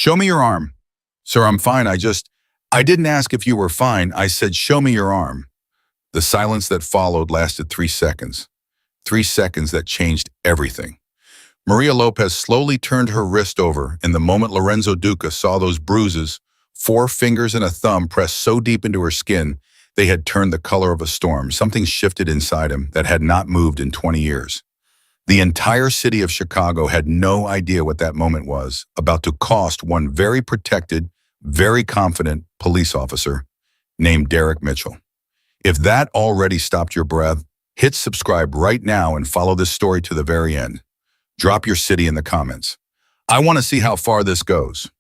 Show me your arm. Sir, I'm fine. I didn't ask if you were fine. I said, show me your arm. The silence that followed lasted 3 seconds. 3 seconds that changed everything. Maria Lopez slowly turned her wrist over, and the moment Lorenzo Duca saw those bruises, 4 fingers and a thumb pressed so deep into her skin, they had turned the color of a storm. Something shifted inside him that had not moved in 20 years. The entire city of Chicago had no idea what that moment was, about to cost one very protected, very confident police officer named Derek Mitchell. If that already stopped your breath, hit subscribe right now and follow this story to the very end. Drop your city in the comments. I want to see how far this goes.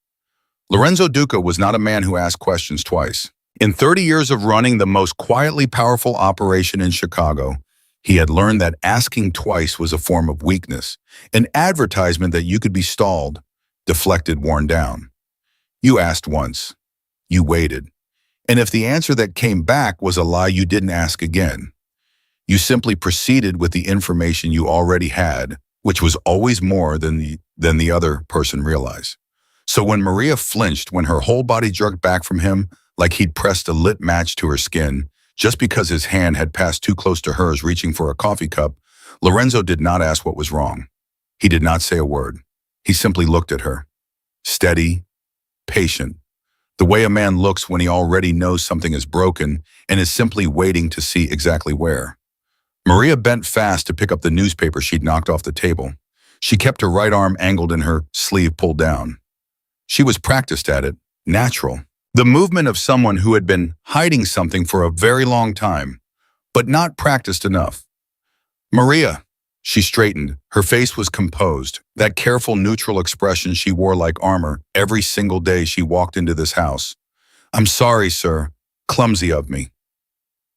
Lorenzo Duca was not a man who asked questions twice. In 30 years of running the most quietly powerful operation in Chicago, he had learned that asking twice was a form of weakness, an advertisement that you could be stalled, deflected, worn down. You asked once. You waited. And if the answer that came back was a lie, you didn't ask again. You simply proceeded with the information you already had, which was always more than the other person realized. So when Maria flinched, when her whole body jerked back from him like he'd pressed a lit match to her skin, just because his hand had passed too close to hers reaching for a coffee cup, Lorenzo did not ask what was wrong. He did not say a word. He simply looked at her. Steady, patient. The way a man looks when he already knows something is broken and is simply waiting to see exactly where. Maria bent fast to pick up the newspaper she'd knocked off the table. She kept her right arm angled and her sleeve pulled down. She was practiced at it, natural. The movement of someone who had been hiding something for a very long time, but not practiced enough. Maria, she straightened. Her face was composed, that careful, neutral expression she wore like armor every single day she walked into this house. I'm sorry, sir. Clumsy of me.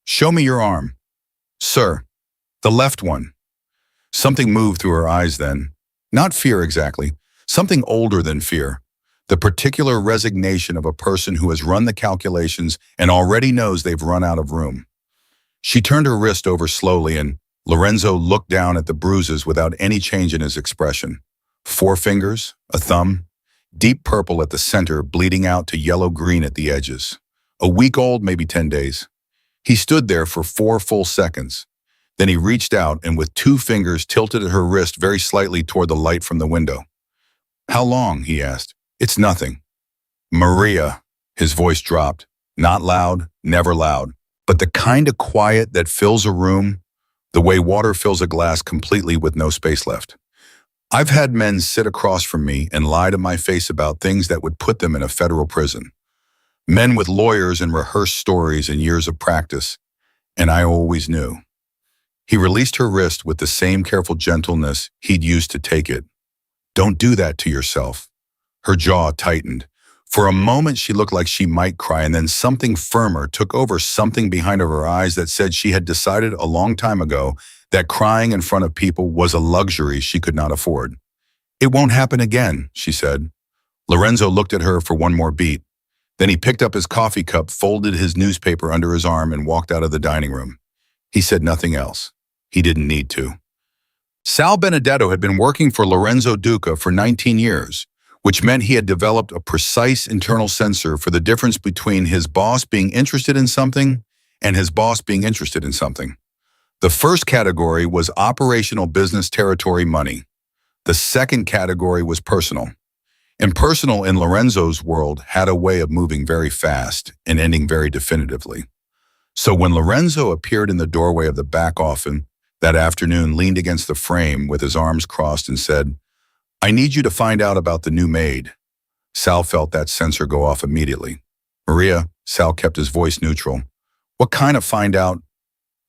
Show me your arm. Sir, the left one. Something moved through her eyes then. Not fear exactly, something older than fear. The particular resignation of a person who has run the calculations and already knows they've run out of room. She turned her wrist over slowly and Lorenzo looked down at the bruises without any change in his expression. 4 fingers, a thumb, deep purple at the center, bleeding out to yellow-green at the edges. A week old, maybe 10 days. He stood there for 4 full seconds. Then he reached out and with 2 fingers tilted her wrist very slightly toward the light from the window. How long? He asked. It's nothing. Maria, his voice dropped. Not loud, never loud, but the kind of quiet that fills a room, the way water fills a glass completely with no space left. I've had men sit across from me and lie to my face about things that would put them in a federal prison. Men with lawyers and rehearsed stories and years of practice, and I always knew. He released her wrist with the same careful gentleness he'd used to take it. Don't do that to yourself. Her jaw tightened. For a moment, she looked like she might cry, and then something firmer took over, something behind her eyes that said she had decided a long time ago that crying in front of people was a luxury she could not afford. It won't happen again, she said. Lorenzo looked at her for one more beat. Then he picked up his coffee cup, folded his newspaper under his arm, and walked out of the dining room. He said nothing else. He didn't need to. Sal Benedetto had been working for Lorenzo Duca for 19 years. Which meant he had developed a precise internal sensor for the difference between his boss being interested in something and his boss being interested in something. The first category was operational business territory money. The second category was personal. And personal in Lorenzo's world had a way of moving very fast and ending very definitively. So when Lorenzo appeared in the doorway of the back office that afternoon, leaned against the frame with his arms crossed and said, I need you to find out about the new maid. Sal felt that sensor go off immediately. Maria, Sal kept his voice neutral. What kind of find out?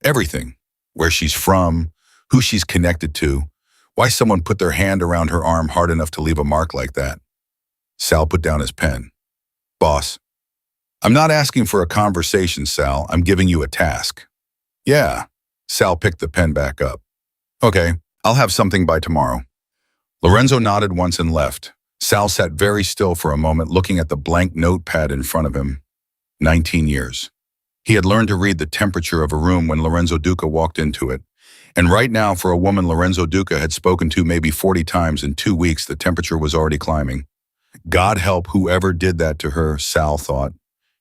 Everything. Where she's from, who she's connected to, why someone put their hand around her arm hard enough to leave a mark like that. Sal put down his pen. Boss, I'm not asking for a conversation, Sal. I'm giving you a task. Yeah. Sal picked the pen back up. Okay, I'll have something by tomorrow. Lorenzo nodded once and left. Sal sat very still for a moment, looking at the blank notepad in front of him. 19 years. He had learned to read the temperature of a room when Lorenzo Duca walked into it. And right now, for a woman Lorenzo Duca had spoken to maybe 40 times in 2 weeks, the temperature was already climbing. God help whoever did that to her, Sal thought,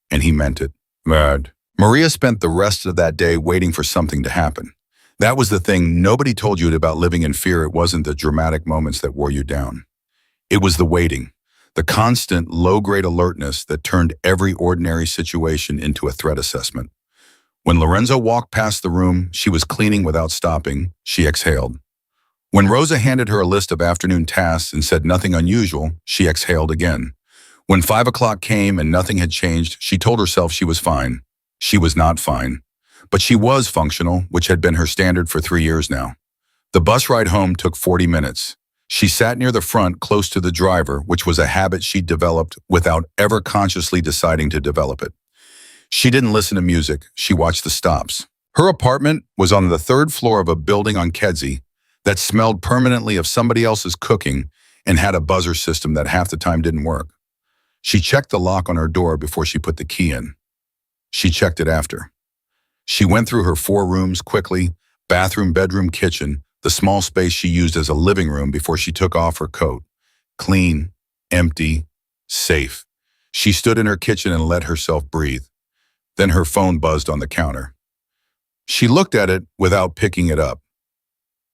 and he meant it. Mad. Maria spent the rest of that day waiting for something to happen. That was the thing nobody told you about living in fear. It wasn't the dramatic moments that wore you down. It was the waiting, the constant low-grade alertness that turned every ordinary situation into a threat assessment. When Lorenzo walked past the room she was cleaning without stopping, she exhaled. When Rosa handed her a list of afternoon tasks and said nothing unusual, she exhaled again. When 5 o'clock came and nothing had changed, she told herself she was fine. She was not fine. But she was functional, which had been her standard for 3 years now. The bus ride home took 40 minutes. She sat near the front, close to the driver, which was a habit she'd developed without ever consciously deciding to develop it. She didn't listen to music, she watched the stops. Her apartment was on the 3rd floor of a building on Kedzie that smelled permanently of somebody else's cooking and had a buzzer system that half the time didn't work. She checked the lock on her door before she put the key in. She checked it after. She went through her 4 rooms quickly, bathroom, bedroom, kitchen, the small space she used as a living room before she took off her coat. Clean, empty, safe. She stood in her kitchen and let herself breathe. Then her phone buzzed on the counter. She looked at it without picking it up.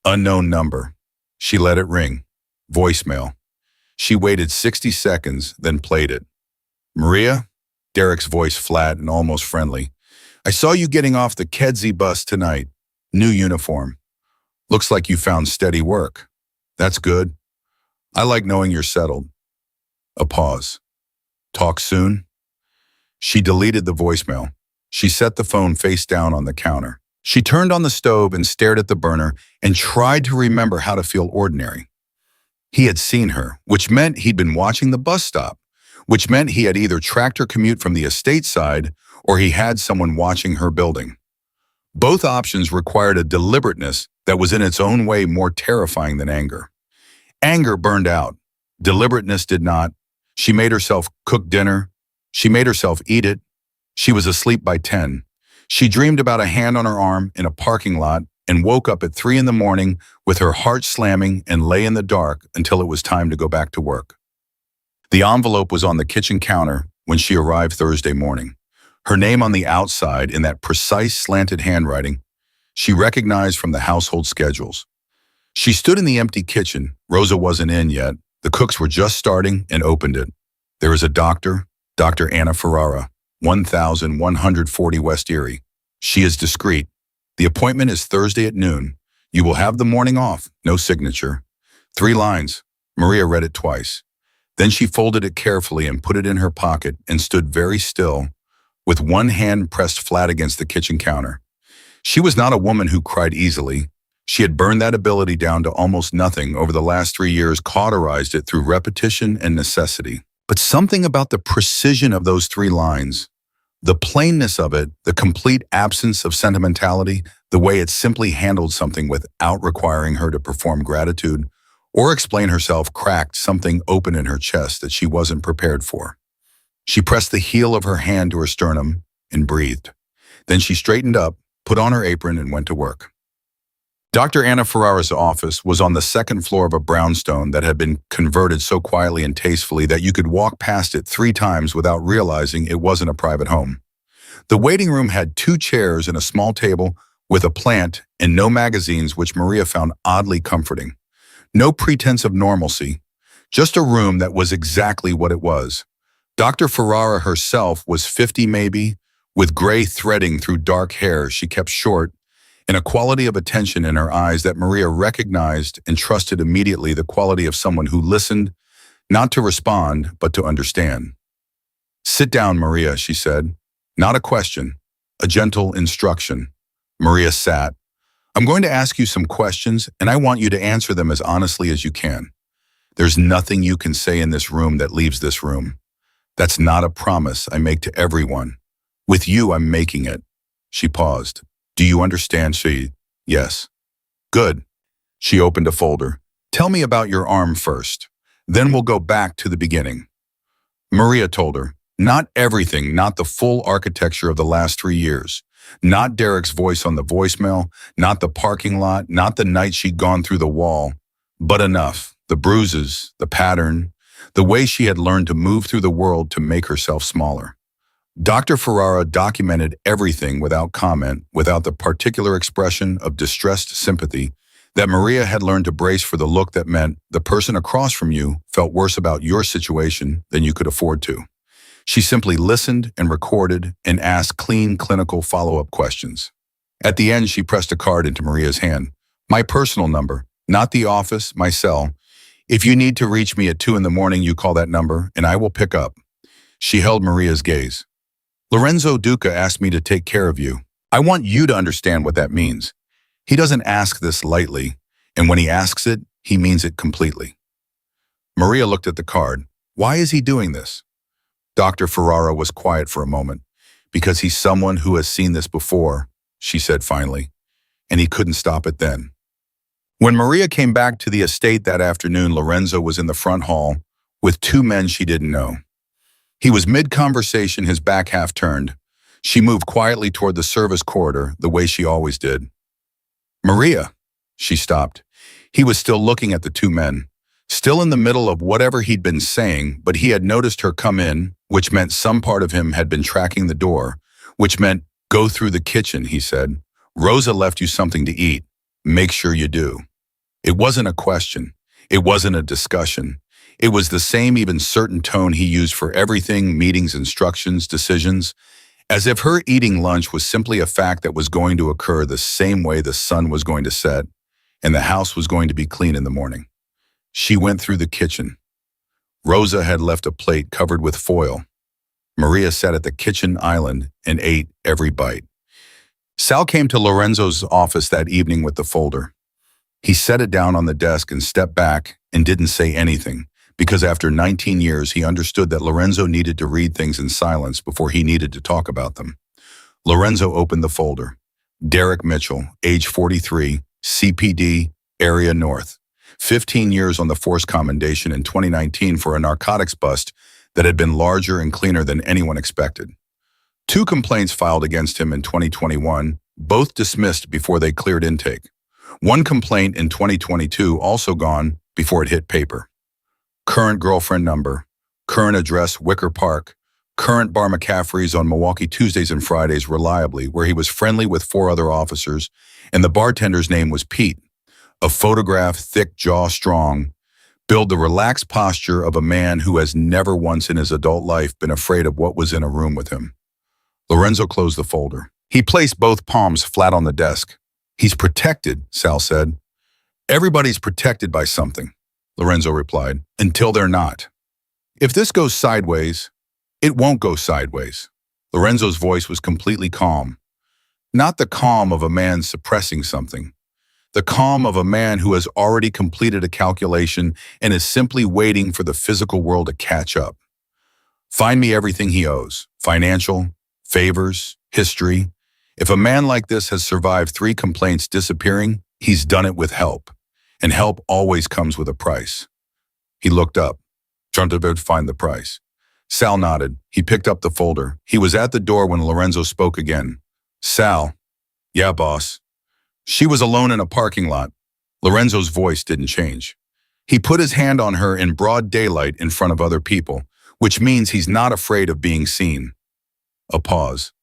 Unknown number. She let it ring. Voicemail. She waited 60 seconds, then played it. Maria? Derek's voice flat and almost friendly. I saw you getting off the Kedzie bus tonight. New uniform. Looks like you found steady work. That's good. I like knowing you're settled. A pause. Talk soon? She deleted the voicemail. She set the phone face down on the counter. She turned on the stove and stared at the burner and tried to remember how to feel ordinary. He had seen her, which meant he'd been watching the bus stop, which meant he had either tracked her commute from the estate side or he had someone watching her building. Both options required a deliberateness that was in its own way more terrifying than anger. Anger burned out. Deliberateness did not. She made herself cook dinner. She made herself eat it. She was asleep by 10. She dreamed about a hand on her arm in a parking lot and woke up at 3 in the morning with her heart slamming and lay in the dark until it was time to go back to work. The envelope was on the kitchen counter when she arrived Thursday morning. Her name on the outside in that precise slanted handwriting she recognized from the household schedules. She stood in the empty kitchen. Rosa wasn't in yet. The cooks were just starting and opened it. There is a doctor, Dr. Anna Ferrara, 1140 West Erie. She is discreet. The appointment is Thursday at noon. You will have the morning off. No signature. 3 lines. Maria read it twice. Then she folded it carefully and put it in her pocket and stood very still, with one hand pressed flat against the kitchen counter. She was not a woman who cried easily. She had burned that ability down to almost nothing over the last 3 years, cauterized it through repetition and necessity. But something about the precision of those 3 lines, the plainness of it, the complete absence of sentimentality, the way it simply handled something without requiring her to perform gratitude or explain herself, cracked something open in her chest that she wasn't prepared for. She pressed the heel of her hand to her sternum and breathed. Then she straightened up, put on her apron, and went to work. Dr. Anna Ferrara's office was on the 2nd floor of a brownstone that had been converted so quietly and tastefully that you could walk past it 3 times without realizing it wasn't a private home. The waiting room had 2 chairs and a small table with a plant and no magazines, which Maria found oddly comforting. No pretense of normalcy, just a room that was exactly what it was. Dr. Ferrara herself was 50 maybe, with gray threading through dark hair she kept short, and a quality of attention in her eyes that Maria recognized and trusted immediately, the quality of someone who listened, not to respond, but to understand. Sit down, Maria, she said. Not a question, a gentle instruction. Maria sat. I'm going to ask you some questions, and I want you to answer them as honestly as you can. There's nothing you can say in this room that leaves this room. That's not a promise I make to everyone. With you, I'm making it. She paused. Do you understand? Yes. Good. She opened a folder. Tell me about your arm first. Then we'll go back to the beginning. Maria told her. Not everything, not the full architecture of the last 3 years. Not Derek's voice on the voicemail, not the parking lot, not the night she'd gone through the wall, but enough. The bruises, the pattern, the way she had learned to move through the world to make herself smaller. Dr. Ferrara documented everything without comment, without the particular expression of distressed sympathy that Maria had learned to brace for the look that meant the person across from you felt worse about your situation than you could afford to. She simply listened and recorded and asked clean clinical follow-up questions. At the end, she pressed a card into Maria's hand. My personal number, not the office, my cell. If you need to reach me at 2 in the morning, you call that number and I will pick up. She held Maria's gaze. Lorenzo Duca asked me to take care of you. I want you to understand what that means. He doesn't ask this lightly, and when he asks it, he means it completely. Maria looked at the card. Why is he doing this? Dr. Ferrara was quiet for a moment. Because he's someone who has seen this before, she said finally, and he couldn't stop it then. When Maria came back to the estate that afternoon, Lorenzo was in the front hall with 2 men she didn't know. He was mid-conversation, his back half turned. She moved quietly toward the service corridor, the way she always did. Maria, she stopped. He was still looking at the 2 men, still in the middle of whatever he'd been saying, but he had noticed her come in, which meant some part of him had been tracking the door, which meant go through the kitchen, he said. Rosa left you something to eat. Make sure you do. It wasn't a question. It wasn't a discussion. It was the same even certain tone he used for everything, meetings, instructions, decisions, as if her eating lunch was simply a fact that was going to occur the same way the sun was going to set and the house was going to be clean in the morning. She went through the kitchen. Rosa had left a plate covered with foil. Maria sat at the kitchen island and ate every bite. Sal came to Lorenzo's office that evening with the folder. He set it down on the desk and stepped back and didn't say anything, because after 19 years, he understood that Lorenzo needed to read things in silence before he needed to talk about them. Lorenzo opened the folder. Derek Mitchell, age 43, CPD, Area North. 15 years on the force commendation in 2019 for a narcotics bust that had been larger and cleaner than anyone expected. 2 complaints filed against him in 2021, both dismissed before they cleared intake. 1 complaint in 2022 also gone before it hit paper. Current girlfriend number, current address Wicker Park, current bar McCaffrey's on Milwaukee Tuesdays and Fridays reliably, where he was friendly with 4 other officers, and the bartender's name was Pete. A photograph, thick jaw strong, build the relaxed posture of a man who has never once in his adult life been afraid of what was in a room with him. Lorenzo closed the folder. He placed both palms flat on the desk. He's protected, Sal said. Everybody's protected by something, Lorenzo replied, until they're not. If this goes sideways, it won't go sideways. Lorenzo's voice was completely calm. Not the calm of a man suppressing something. The calm of a man who has already completed a calculation and is simply waiting for the physical world to catch up. Find me everything he owes, financial, favors, history. If a man like this has survived 3 complaints disappearing, he's done it with help. And help always comes with a price. He looked up, trying to find the price. Sal nodded. He picked up the folder. He was at the door when Lorenzo spoke again. Sal. Yeah, boss. She was alone in a parking lot. Lorenzo's voice didn't change. He put his hand on her in broad daylight in front of other people, which means he's not afraid of being seen. A pause.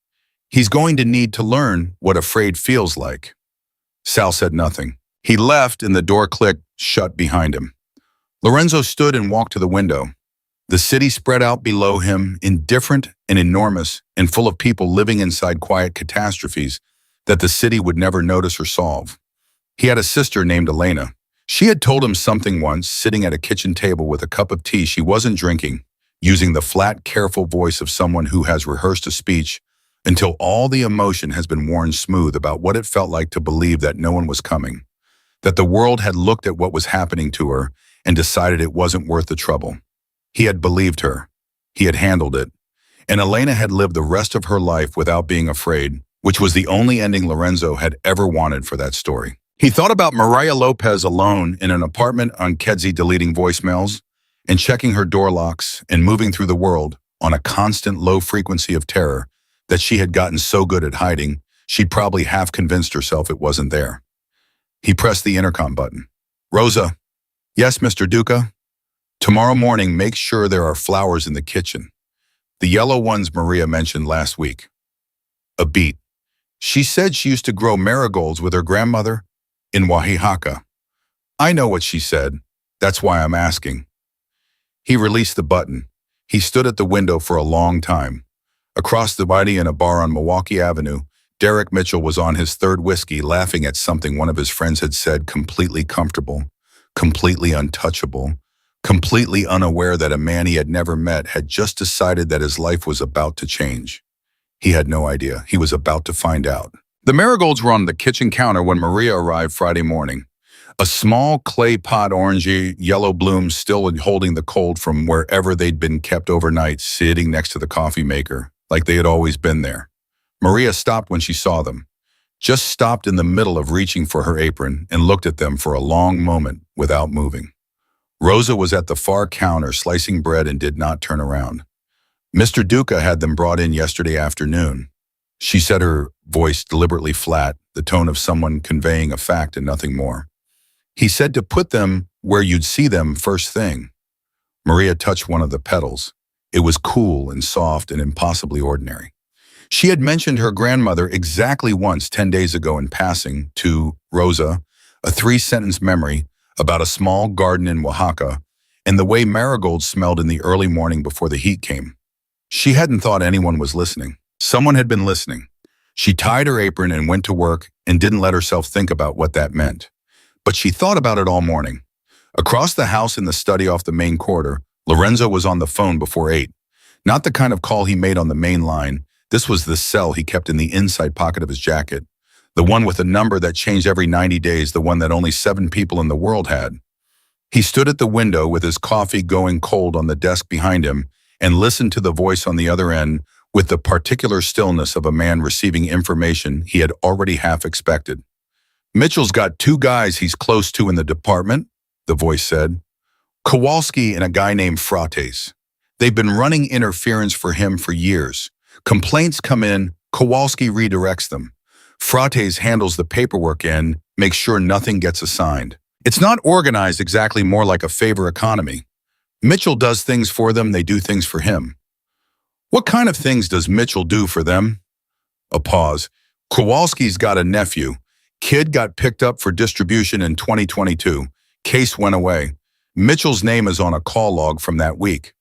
He's going to need to learn what afraid feels like. Sal said nothing. He left and the door clicked shut behind him. Lorenzo stood and walked to the window. The city spread out below him, indifferent and enormous and full of people living inside quiet catastrophes that the city would never notice or solve. He had a sister named Elena. She had told him something once, sitting at a kitchen table with a cup of tea she wasn't drinking, using the flat, careful voice of someone who has rehearsed a speech until all the emotion has been worn smooth about what it felt like to believe that no one was coming, that the world had looked at what was happening to her and decided it wasn't worth the trouble. He had believed her. He had handled it. And Elena had lived the rest of her life without being afraid, which was the only ending Lorenzo had ever wanted for that story. He thought about Maria Lopez alone in an apartment on Kedzie, deleting voicemails and checking her door locks and moving through the world on a constant low frequency of terror that she had gotten so good at hiding, she'd probably half convinced herself it wasn't there. He pressed the intercom button. Rosa. Yes, Mr. Duca? Tomorrow morning, make sure there are flowers in the kitchen. The yellow ones Maria mentioned last week. A beat. She said she used to grow marigolds with her grandmother in Oaxaca. I know what she said. That's why I'm asking. He released the button. He stood at the window for a long time. Across the body in a bar on Milwaukee Avenue, Derek Mitchell was on his third whiskey laughing at something one of his friends had said, completely comfortable, completely untouchable, completely unaware that a man he had never met had just decided that his life was about to change. He had no idea. He was about to find out. The marigolds were on the kitchen counter when Maria arrived Friday morning. A small clay pot, orangey yellow blooms still holding the cold from wherever they'd been kept overnight, sitting next to the coffee maker, like they had always been there. Maria stopped when she saw them, just stopped in the middle of reaching for her apron and looked at them for a long moment without moving. Rosa was at the far counter slicing bread and did not turn around. Mr. Duca had them brought in yesterday afternoon. She said, her voice deliberately flat, the tone of someone conveying a fact and nothing more. He said to put them where you'd see them first thing. Maria touched one of the petals. It was cool and soft and impossibly ordinary. She had mentioned her grandmother exactly once 10 days ago in passing to Rosa, a 3-sentence memory about a small garden in Oaxaca and the way marigolds smelled in the early morning before the heat came. She hadn't thought anyone was listening. Someone had been listening. She tied her apron and went to work and didn't let herself think about what that meant. But she thought about it all morning. Across the house in the study off the main corridor, Lorenzo was on the phone before 8. Not the kind of call he made on the main line. This was the cell he kept in the inside pocket of his jacket. The one with a number that changed every 90 days, the one that only 7 people in the world had. He stood at the window with his coffee going cold on the desk behind him and listened to the voice on the other end with the particular stillness of a man receiving information he had already half expected. Mitchell's got 2 guys he's close to in the department, the voice said. Kowalski and a guy named Frates. They've been running interference for him for years. Complaints come in, Kowalski redirects them. Frates handles the paperwork and makes sure nothing gets assigned. It's not organized exactly, more like a favor economy. Mitchell does things for them, they do things for him. What kind of things does Mitchell do for them? A pause. Kowalski's got a nephew. Kid got picked up for distribution in 2022. Case went away. Mitchell's name is on a call log from that week.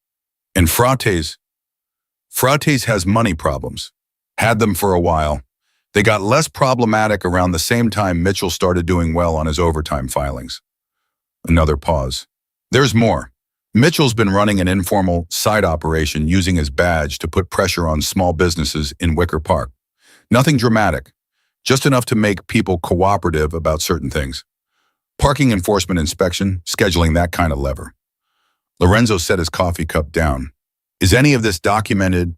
And Frates has money problems. Had them for a while. They got less problematic around the same time Mitchell started doing well on his overtime filings. Another pause. There's more. Mitchell's been running an informal side operation using his badge to put pressure on small businesses in Wicker Park. Nothing dramatic. Just enough to make people cooperative about certain things. Parking enforcement inspection, scheduling, that kind of lever. Lorenzo set his coffee cup down. Is any of this documented?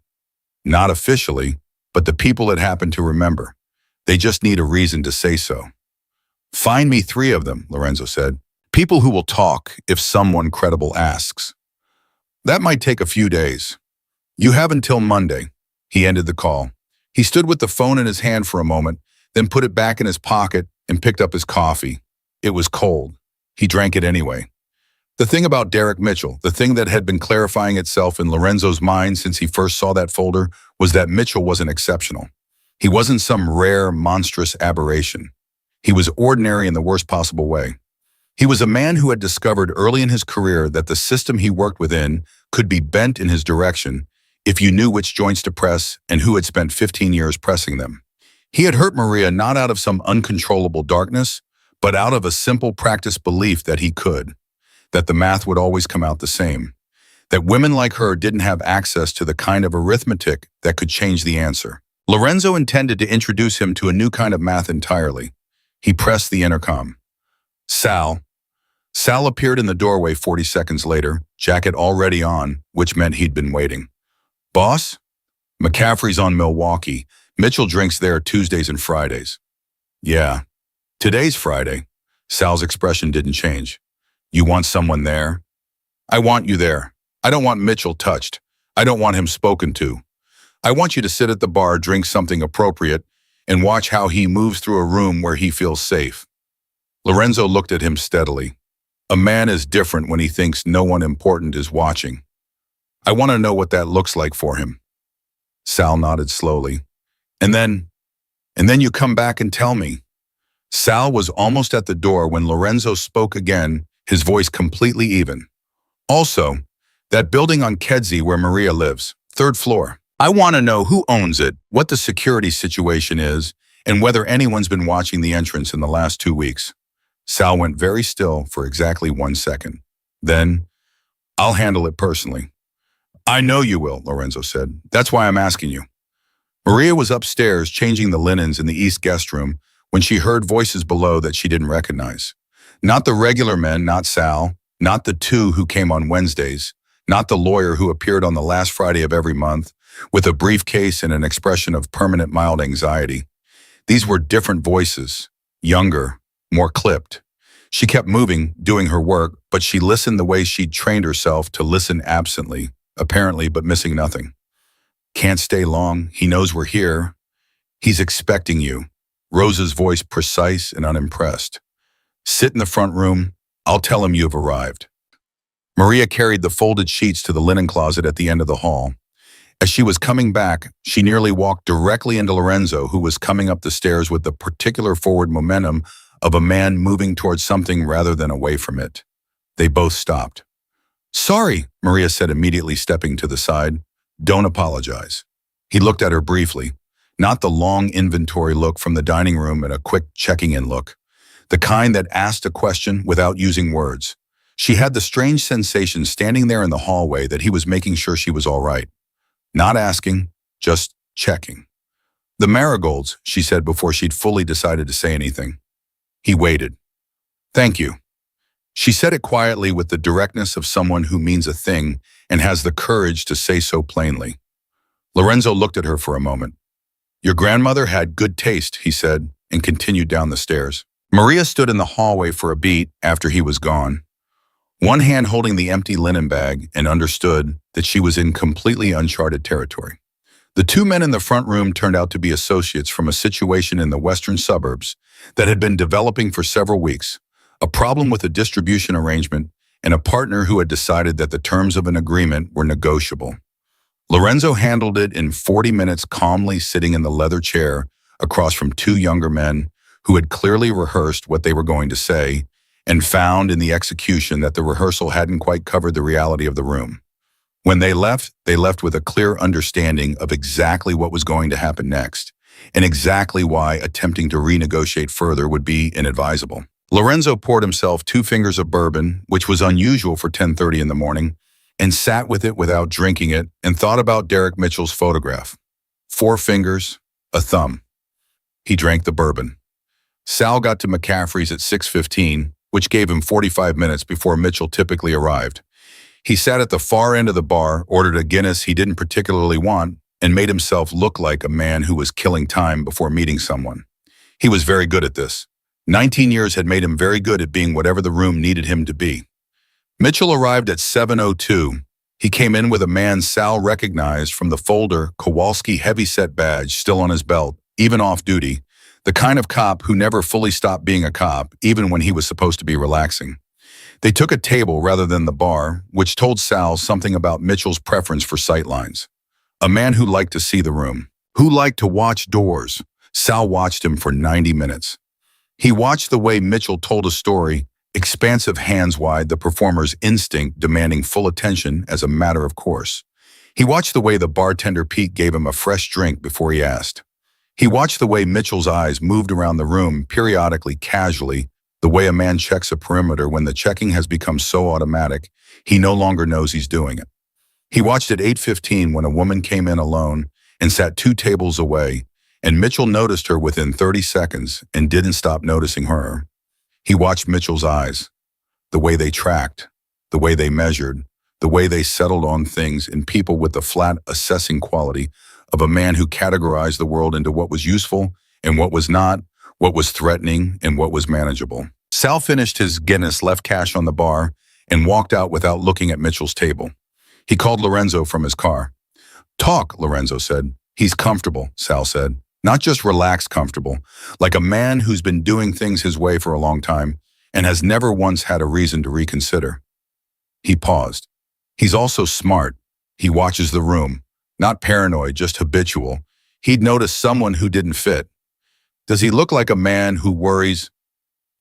Not officially, but the people it happened to remember. They just need a reason to say so. Find me 3 of them, Lorenzo said. People who will talk if someone credible asks. That might take a few days. You have until Monday. He ended the call. He stood with the phone in his hand for a moment, then put it back in his pocket and picked up his coffee. It was cold. He drank it anyway. The thing about Derek Mitchell, the thing that had been clarifying itself in Lorenzo's mind since he first saw that folder, was that Mitchell wasn't exceptional. He wasn't some rare, monstrous aberration. He was ordinary in the worst possible way. He was a man who had discovered early in his career that the system he worked within could be bent in his direction if you knew which joints to press and who had spent 15 years pressing them. He had hurt Maria not out of some uncontrollable darkness, but out of a simple practiced belief that he could, that the math would always come out the same, that women like her didn't have access to the kind of arithmetic that could change the answer. Lorenzo intended to introduce him to a new kind of math entirely. He pressed the intercom. Sal. Sal appeared in the doorway 40 seconds later, jacket already on, which meant he'd been waiting. Boss? McCaffrey's on Milwaukee. Mitchell drinks there Tuesdays and Fridays. Yeah. Today's Friday. Sal's expression didn't change. You want someone there? I want you there. I don't want Mitchell touched. I don't want him spoken to. I want you to sit at the bar, drink something appropriate, and watch how he moves through a room where he feels safe. Lorenzo looked at him steadily. A man is different when he thinks no one important is watching. I want to know what that looks like for him. Sal nodded slowly. And then you come back and tell me. Sal was almost at the door when Lorenzo spoke again, his voice completely even. Also, that building on Kedzie where Maria lives, 3rd floor. I want to know who owns it, what the security situation is, and whether anyone's been watching the entrance in the last 2 weeks. Sal went very still for exactly 1 second. Then, I'll handle it personally. I know you will, Lorenzo said. That's why I'm asking you. Maria was upstairs changing the linens in the east guest room when she heard voices below that she didn't recognize. Not the regular men, not Sal, not the 2 who came on Wednesdays, not the lawyer who appeared on the last Friday of every month with a briefcase and an expression of permanent mild anxiety. These were different voices, younger, more clipped. She kept moving, doing her work, but she listened the way she'd trained herself to listen absently, apparently, but missing nothing. Can't stay long. He knows we're here. He's expecting you. Rosa's voice precise and unimpressed. Sit in the front room. I'll tell him you've arrived. Maria carried the folded sheets to the linen closet at the end of the hall. As she was coming back, she nearly walked directly into Lorenzo, who was coming up the stairs with the particular forward momentum of a man moving towards something rather than away from it. They both stopped. Sorry, Maria said, immediately stepping to the side. Don't apologize. He looked at her briefly, not the long inventory look from the dining room and a quick checking-in look, the kind that asked a question without using words. She had the strange sensation standing there in the hallway that he was making sure she was all right. Not asking, just checking. The marigolds, she said before she'd fully decided to say anything. He waited. Thank you. She said it quietly with the directness of someone who means a thing and has the courage to say so plainly. Lorenzo looked at her for a moment. Your grandmother had good taste, he said, and continued down the stairs. Maria stood in the hallway for a beat after he was gone, one hand holding the empty linen bag, and understood that she was in completely uncharted territory. The 2 men in the front room turned out to be associates from a situation in the western suburbs that had been developing for several weeks, a problem with a distribution arrangement, and a partner who had decided that the terms of an agreement were negotiable. Lorenzo handled it in 40 minutes, calmly sitting in the leather chair across from 2 younger men who had clearly rehearsed what they were going to say and found in the execution that the rehearsal hadn't quite covered the reality of the room. When they left with a clear understanding of exactly what was going to happen next and exactly why attempting to renegotiate further would be inadvisable. Lorenzo poured himself 2 fingers of bourbon, which was unusual for 10:30 in the morning, and sat with it without drinking it and thought about Derek Mitchell's photograph. 4 fingers, a thumb. He drank the bourbon. Sal got to McCaffrey's at 6:15, which gave him 45 minutes before Mitchell typically arrived. He sat at the far end of the bar, ordered a Guinness he didn't particularly want, and made himself look like a man who was killing time before meeting someone. He was very good at this. 19 years had made him very good at being whatever the room needed him to be. Mitchell arrived at 7:02. He came in with a man Sal recognized from the folder Kowalski heavyset badge still on his belt, even off duty, the kind of cop who never fully stopped being a cop, even when he was supposed to be relaxing. They took a table rather than the bar, which told Sal something about Mitchell's preference for sightlines. A man who liked to see the room, who liked to watch doors. Sal watched him for 90 minutes. He watched the way Mitchell told a story, expansive hands wide, the performer's instinct demanding full attention as a matter of course. He watched the way the bartender Pete gave him a fresh drink before he asked. He watched the way Mitchell's eyes moved around the room periodically, casually, the way a man checks a perimeter when the checking has become so automatic, he no longer knows he's doing it. He watched at 8:15 when a woman came in alone and sat 2 tables away, and Mitchell noticed her within 30 seconds and didn't stop noticing her. He watched Mitchell's eyes, the way they tracked, the way they measured, the way they settled on things and people with the flat assessing quality of a man who categorized the world into what was useful and what was not, what was threatening and what was manageable. Sal finished his Guinness, left cash on the bar, and walked out without looking at Mitchell's table. He called Lorenzo from his car. Talk, Lorenzo said. He's comfortable, Sal said. Not just relaxed comfortable, like a man who's been doing things his way for a long time, and has never once had a reason to reconsider. He paused. He's also smart. He watches the room. Not paranoid, just habitual. He'd noticed someone who didn't fit. Does he look like a man who worries?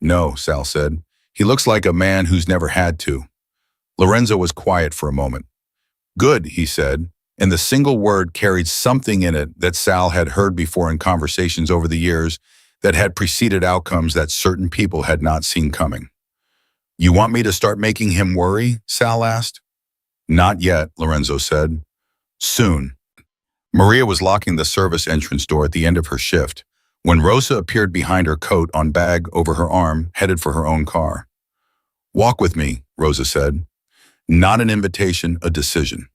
No, Sal said. He looks like a man who's never had to. Lorenzo was quiet for a moment. Good, he said, and the single word carried something in it that Sal had heard before in conversations over the years that had preceded outcomes that certain people had not seen coming. You want me to start making him worry? Sal asked. Not yet, Lorenzo said. Soon. Maria was locking the service entrance door at the end of her shift when Rosa appeared behind her coat on bag over her arm, headed for her own car. Walk with me, Rosa said. Not an invitation, a decision.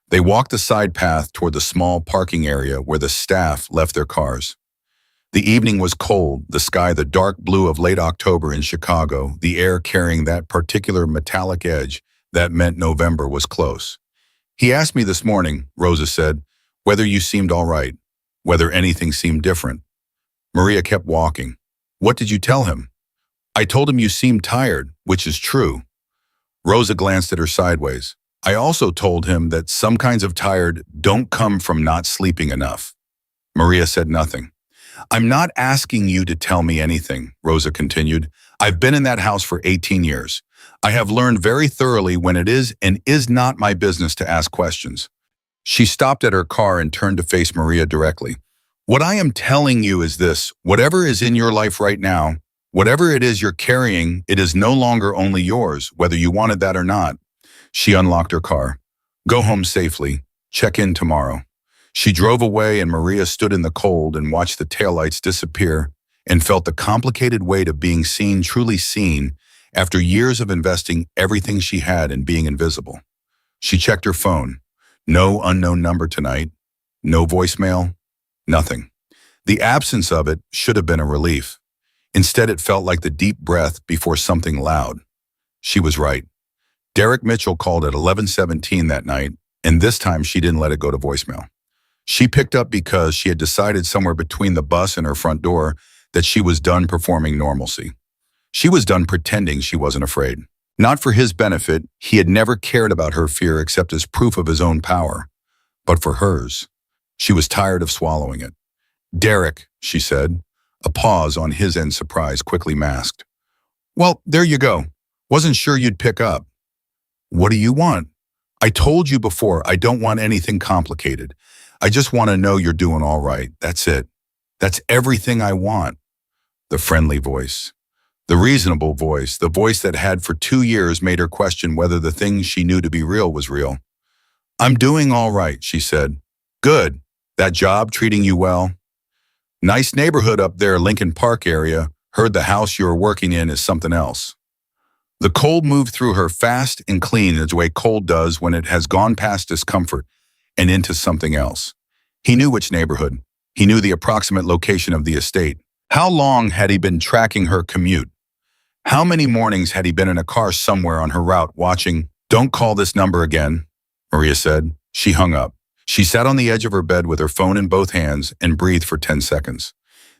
They walked the side path toward the small parking area where the staff left their cars. The evening was cold, the sky the dark blue of late October in Chicago, the air carrying that particular metallic edge that meant November was close. He asked me this morning, Rosa said, whether you seemed all right, whether anything seemed different. Maria kept walking. What did you tell him? I told him you seemed tired, which is true. Rosa glanced at her sideways. I also told him that some kinds of tired don't come from not sleeping enough. Maria said nothing. I'm not asking you to tell me anything, Rosa continued. I've been in that house for 18 years. I have learned very thoroughly when it is and is not my business to ask questions. She stopped at her car and turned to face Maria directly. What I am telling you is this: whatever is in your life right now, whatever it is you're carrying, it is no longer only yours, whether you wanted that or not. She unlocked her car. Go home safely. Check in tomorrow. She drove away and Maria stood in the cold and watched the taillights disappear and felt the complicated weight of being seen, truly seen, after years of investing everything she had in being invisible. She checked her phone. No unknown number tonight. No voicemail. Nothing. The absence of it should have been a relief. Instead, it felt like the deep breath before something loud. She was right. Derek Mitchell called at 11:17 that night, and this time she didn't let it go to voicemail. She picked up because she had decided somewhere between the bus and her front door that she was done performing normalcy. She was done pretending she wasn't afraid. Not for his benefit, he had never cared about her fear except as proof of his own power. But for hers, she was tired of swallowing it. Derek, she said, a pause on his end surprise quickly masked. Well, there you go. Wasn't sure you'd pick up. What do you want? I told you before, I don't want anything complicated. I just want to know you're doing all right. That's it. That's everything I want. The friendly voice. The reasonable voice, the voice that had for 2 years made her question whether the thing she knew to be real was real. I'm doing all right, she said. Good. That job treating you well? Nice neighborhood up there, Lincoln Park area. Heard the house you're working in is something else. The cold moved through her fast and clean as the way cold does when it has gone past discomfort and into something else. He knew which neighborhood. He knew the approximate location of the estate. How long had he been tracking her commute? How many mornings had he been in a car somewhere on her route watching? Don't call this number again, Maria said. She hung up. She sat on the edge of her bed with her phone in both hands and breathed for 10 seconds.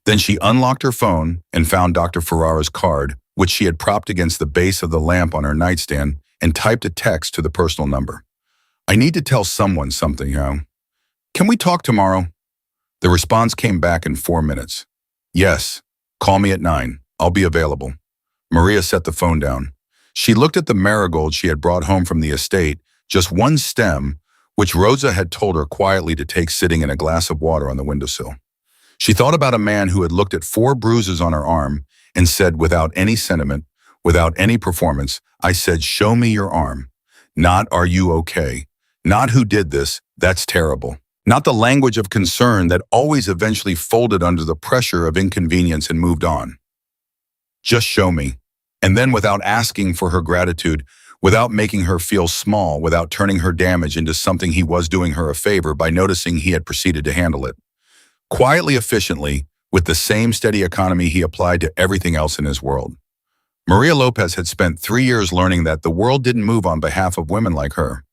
Then she unlocked her phone and found Dr. Ferrara's card, which she had propped against the base of the lamp on her nightstand, and typed a text to the personal number. I need to tell someone something, Can we talk tomorrow? The response came back in 4 minutes. Yes, call me at 9. I'll be available. Maria set the phone down. She looked at the marigold she had brought home from the estate, just one stem, which Rosa had told her quietly to take sitting in a glass of water on the windowsill. She thought about a man who had looked at 4 bruises on her arm and said without any sentiment, without any performance, I said, show me your arm. Not, are you okay? Not, who did this? That's terrible. Not the language of concern that always eventually folded under the pressure of inconvenience and moved on. Just show me. And then without asking for her gratitude, without making her feel small, without turning her damage into something he was doing her a favor by noticing he had proceeded to handle it. Quietly, efficiently, with the same steady economy he applied to everything else in his world. Maria Lopez had spent 3 years learning that the world didn't move on behalf of women like her.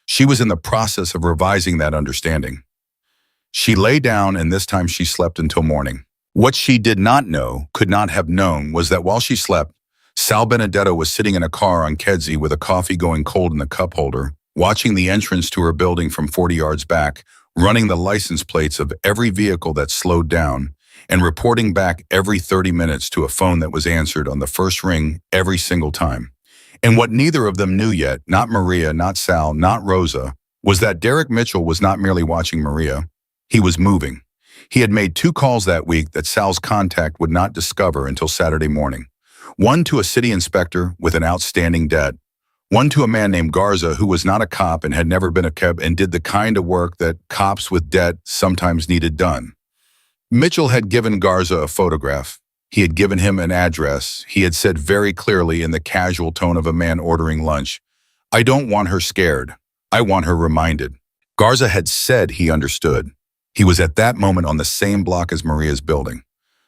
She was in the process of revising that understanding. She lay down, and this time she slept until morning. What she did not know, could not have known, was that while she slept, Sal Benedetto was sitting in a car on Kedzie with a coffee going cold in the cup holder, watching the entrance to her building from 40 yards back, running the license plates of every vehicle that slowed down, and reporting back every 30 minutes to a phone that was answered on the first ring every single time. And what neither of them knew yet, not Maria, not Sal, not Rosa, was that Derek Mitchell was not merely watching Maria. He was moving. He had made 2 calls that week that Sal's contact would not discover until Saturday morning. One to a city inspector with an outstanding debt. One to a man named Garza who was not a cop and had never been a cab and did the kind of work that cops with debt sometimes needed done. Mitchell had given Garza a photograph. He had given him an address. He had said very clearly in the casual tone of a man ordering lunch, "I don't want her scared. I want her reminded." Garza had said he understood. He was at that moment on the same block as Maria's building.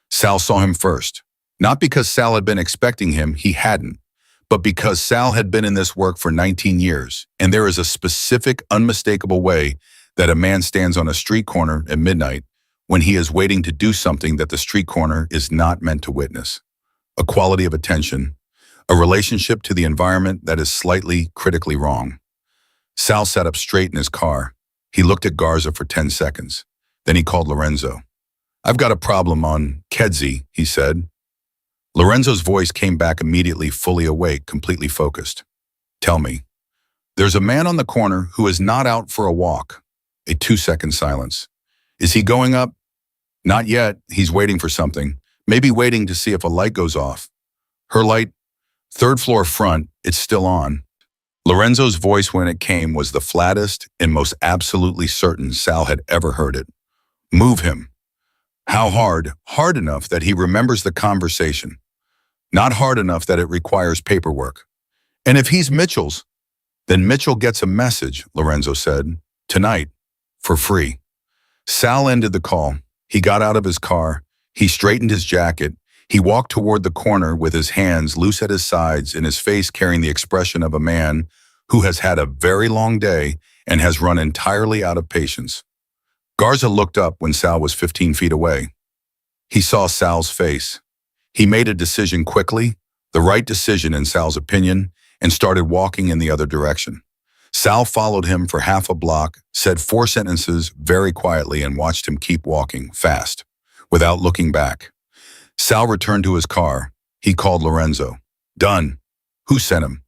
Sal saw him first. Not because Sal had been expecting him, he hadn't, but because Sal had been in this work for 19 years, and there is a specific, unmistakable way that a man stands on a street corner at midnight when he is waiting to do something that the street corner is not meant to witness. A quality of attention, a relationship to the environment that is slightly, critically wrong. Sal sat up straight in his car. He looked at Garza for 10 seconds. Then he called Lorenzo. "I've got a problem on Kedzie," he said. Lorenzo's voice came back immediately, fully awake, completely focused. "Tell me." "There's a man on the corner who is not out for a walk." A 2-second silence. "Is he going up?" "Not yet. He's waiting for something. Maybe waiting to see if a light goes off." "Her light?" "Third floor front. It's still on." Lorenzo's voice when it came was the flattest and most absolutely certain Sal had ever heard it. "Move him." "How hard?" "Hard enough that he remembers the conversation. Not hard enough that it requires paperwork." "And if he's Mitchell's?" "Then Mitchell gets a message," Lorenzo said. "Tonight. For free." Sal ended the call. He got out of his car. He straightened his jacket. He walked toward the corner with his hands loose at his sides and his face carrying the expression of a man who has had a very long day and has run entirely out of patience. Garza looked up when Sal was 15 feet away. He saw Sal's face. He made a decision quickly, the right decision in Sal's opinion, and started walking in the other direction. Sal followed him for half a block, said 4 sentences very quietly, and watched him keep walking, fast, without looking back. Sal returned to his car. He called Lorenzo. "Done." "Who sent him?"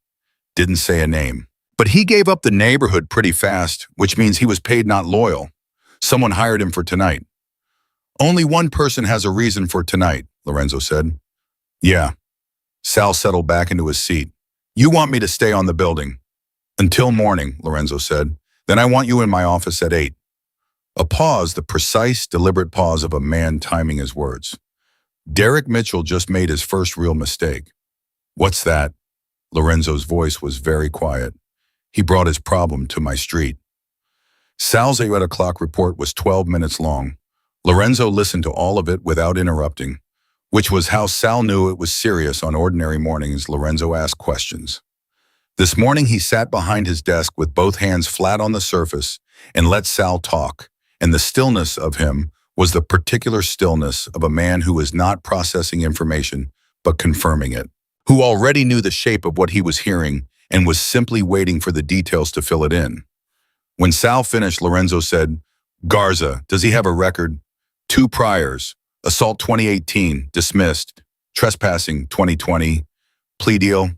"Didn't say a name. But he gave up the neighborhood pretty fast, which means he was paid not loyal. Someone hired him for tonight." "Only one person has a reason for tonight," Lorenzo said. "Yeah." Sal settled back into his seat. "You want me to stay on the building?" "Until morning," Lorenzo said. "Then I want you in my office at 8. A pause, the precise, deliberate pause of a man timing his words. Derek Mitchell just made his first real mistake. "What's that?" Lorenzo's voice was very quiet. "He brought his problem to my street." Sal's 8 o'clock report was 12 minutes long. Lorenzo listened to all of it without interrupting, which was how Sal knew it was serious. On ordinary mornings, Lorenzo asked questions. This morning he sat behind his desk with both hands flat on the surface and let Sal talk, and the stillness of him was the particular stillness of a man who was not processing information but confirming it, who already knew the shape of what he was hearing and was simply waiting for the details to fill it in. When Sal finished, Lorenzo said, "Garza, does he have a record?" 2 priors, assault 2018, dismissed, trespassing 2020, plea deal.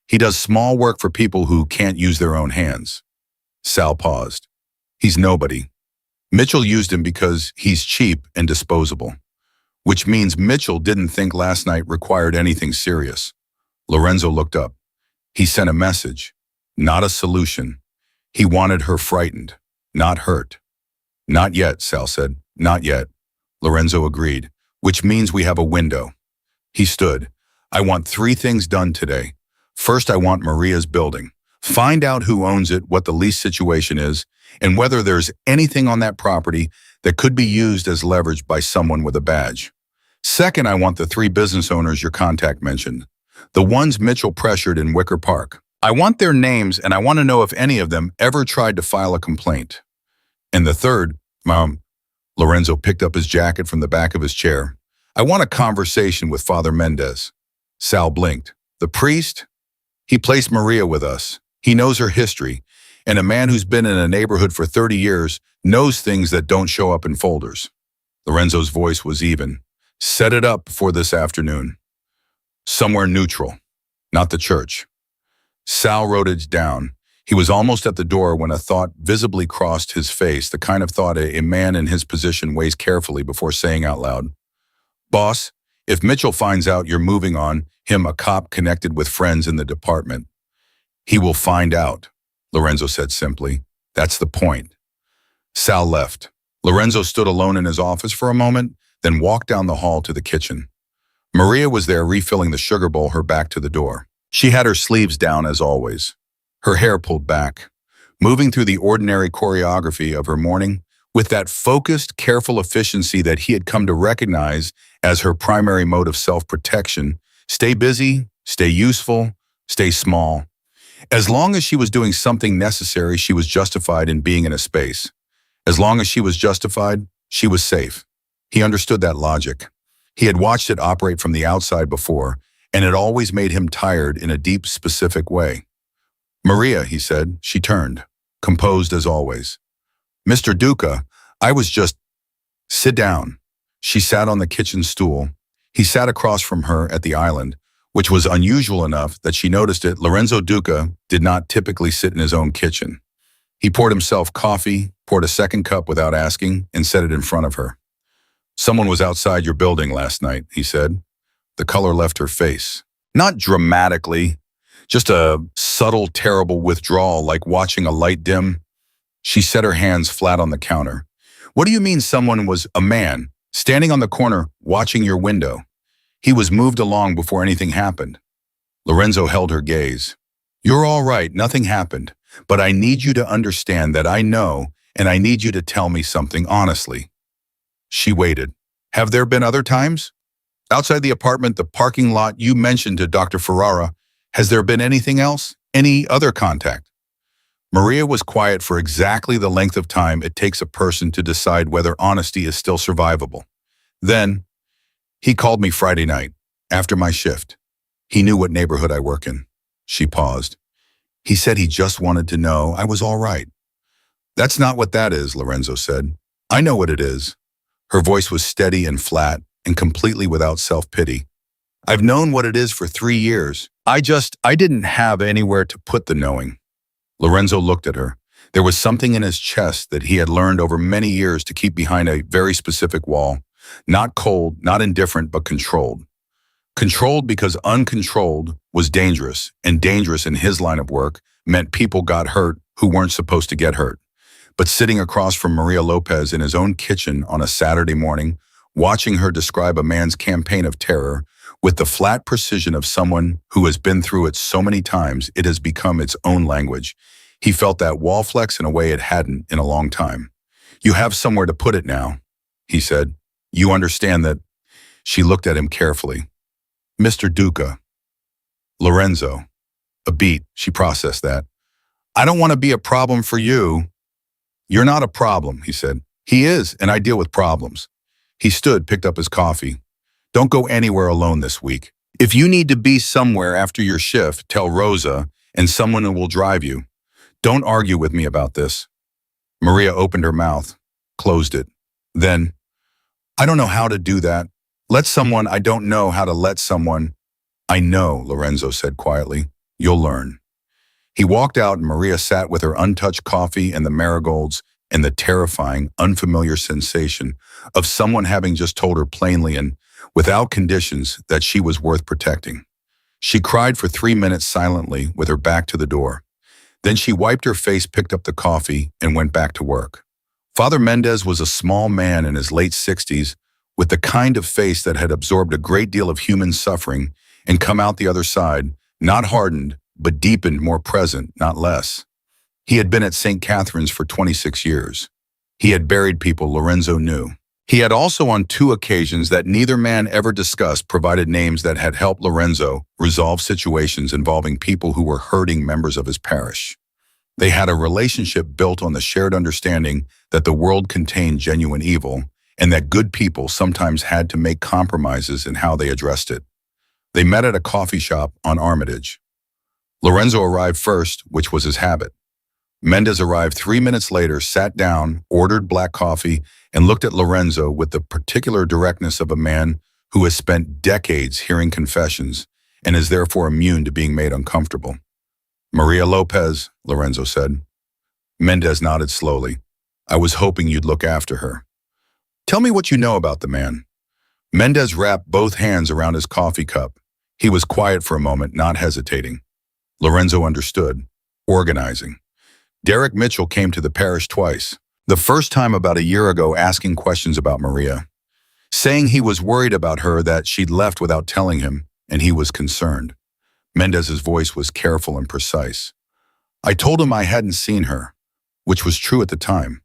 He does small work for people who can't use their own hands. Sal paused. He's nobody. Mitchell used him because he's cheap and disposable, which means Mitchell didn't think last night required anything serious. Lorenzo looked up. He sent a message, not a solution. He wanted her frightened, not hurt. Not yet, Sal said. Not yet. Lorenzo agreed, which means we have a window. He stood. I want 3 things done today. First, I want Maria's building. Find out who owns it, what the lease situation is, and whether there's anything on that property that could be used as leverage by someone with a badge. Second, I want the 3 business owners your contact mentioned, the ones Mitchell pressured in Wicker Park. I want their names, and I want to know if any of them ever tried to file a complaint. And the third, Lorenzo picked up his jacket from the back of his chair. I want a conversation with Father Mendez. Sal blinked. The priest? He placed Maria with us. He knows her history, and a man who's been in a neighborhood for 30 years knows things that don't show up in folders. Lorenzo's voice was even. Set it up for this afternoon. Somewhere neutral, not the church. Sal wrote it down. He was almost at the door when a thought visibly crossed his face, the kind of thought a man in his position weighs carefully before saying out loud. Boss, if Mitchell finds out you're moving on him, a cop connected with friends in the department, he will find out, Lorenzo said simply. That's the point. Sal left. Lorenzo stood alone in his office for a moment, then walked down the hall to the kitchen. Maria was there refilling the sugar bowl, her back to the door. She had her sleeves down as always, her hair pulled back, moving through the ordinary choreography of her morning with that focused, careful efficiency that he had come to recognize as her primary mode of self-protection. Stay busy, stay useful, stay small. As long as she was doing something necessary, she was justified in being in a space. As long as she was justified, she was safe. He understood that logic. He had watched it operate from the outside before, and it always made him tired in a deep, specific way. Maria, he said. She turned, composed as always. Mr. Duca, I was just... Sit down. She sat on the kitchen stool. He sat across from her at the island, which was unusual enough that she noticed it. Lorenzo Duca did not typically sit in his own kitchen. He poured himself coffee, poured a second cup without asking, and set it in front of her. Someone was outside your building last night, he said. The color left her face. Not dramatically, just a subtle, terrible withdrawal, like watching a light dim. She set her hands flat on the counter. What do you mean someone was a man, standing on the corner, watching your window? He was moved along before anything happened. Lorenzo held her gaze. You're all right, nothing happened, but I need you to understand that I know, and I need you to tell me something honestly. She waited. Have there been other times? Outside the apartment, the parking lot you mentioned to Dr. Ferrara, has there been anything else? Any other contact? Maria was quiet for exactly the length of time it takes a person to decide whether honesty is still survivable. Then, he called me Friday night, after my shift. He knew what neighborhood I work in. She paused. He said he just wanted to know I was all right. That's not what that is, Lorenzo said. I know what it is. Her voice was steady and flat and completely without self-pity. I've known what it is for 3 years. I didn't have anywhere to put the knowing. Lorenzo looked at her. There was something in his chest that he had learned over many years to keep behind a very specific wall. Not cold, not indifferent, but controlled. Controlled because uncontrolled was dangerous, and dangerous in his line of work meant people got hurt who weren't supposed to get hurt. But sitting across from Maria Lopez in his own kitchen on a Saturday morning, watching her describe a man's campaign of terror with the flat precision of someone who has been through it so many times it has become its own language, he felt that wall flex in a way it hadn't in a long time. You have somewhere to put it now, he said. You understand that? She looked at him carefully. Mr. Duca. Lorenzo. A beat, she processed that. I don't want to be a problem for you. You're not a problem, he said. He is, and I deal with problems. He stood, picked up his coffee. Don't go anywhere alone this week. If you need to be somewhere after your shift, tell Rosa, and someone will drive you. Don't argue with me about this. Maria opened her mouth, closed it. Then, I don't know how to do that. I don't know how to let someone. I know, Lorenzo said quietly. You'll learn. He walked out and Maria sat with her untouched coffee and the marigolds and the terrifying, unfamiliar sensation of someone having just told her plainly and without conditions that she was worth protecting. She cried for 3 minutes silently with her back to the door. Then she wiped her face, picked up the coffee, and went back to work. Father Mendez was a small man in his late 60s with the kind of face that had absorbed a great deal of human suffering and come out the other side, not hardened, but deepened, more present, not less. He had been at St. Catherine's for 26 years. He had buried people Lorenzo knew. He had also on 2 occasions that neither man ever discussed provided names that had helped Lorenzo resolve situations involving people who were hurting members of his parish. They had a relationship built on the shared understanding that the world contained genuine evil and that good people sometimes had to make compromises in how they addressed it. They met at a coffee shop on Armitage. Lorenzo arrived first, which was his habit. Mendez arrived 3 minutes later, sat down, ordered black coffee, and looked at Lorenzo with the particular directness of a man who has spent decades hearing confessions and is therefore immune to being made uncomfortable. Maria Lopez, Lorenzo said. Mendez nodded slowly. I was hoping you'd look after her. Tell me what you know about the man. Mendez wrapped both hands around his coffee cup. He was quiet for a moment, not hesitating. Lorenzo understood. Organizing. Derek Mitchell came to the parish twice. The first time about a year ago, asking questions about Maria, saying he was worried about her, that she'd left without telling him, and he was concerned. Mendez's voice was careful and precise. I told him I hadn't seen her, which was true at the time.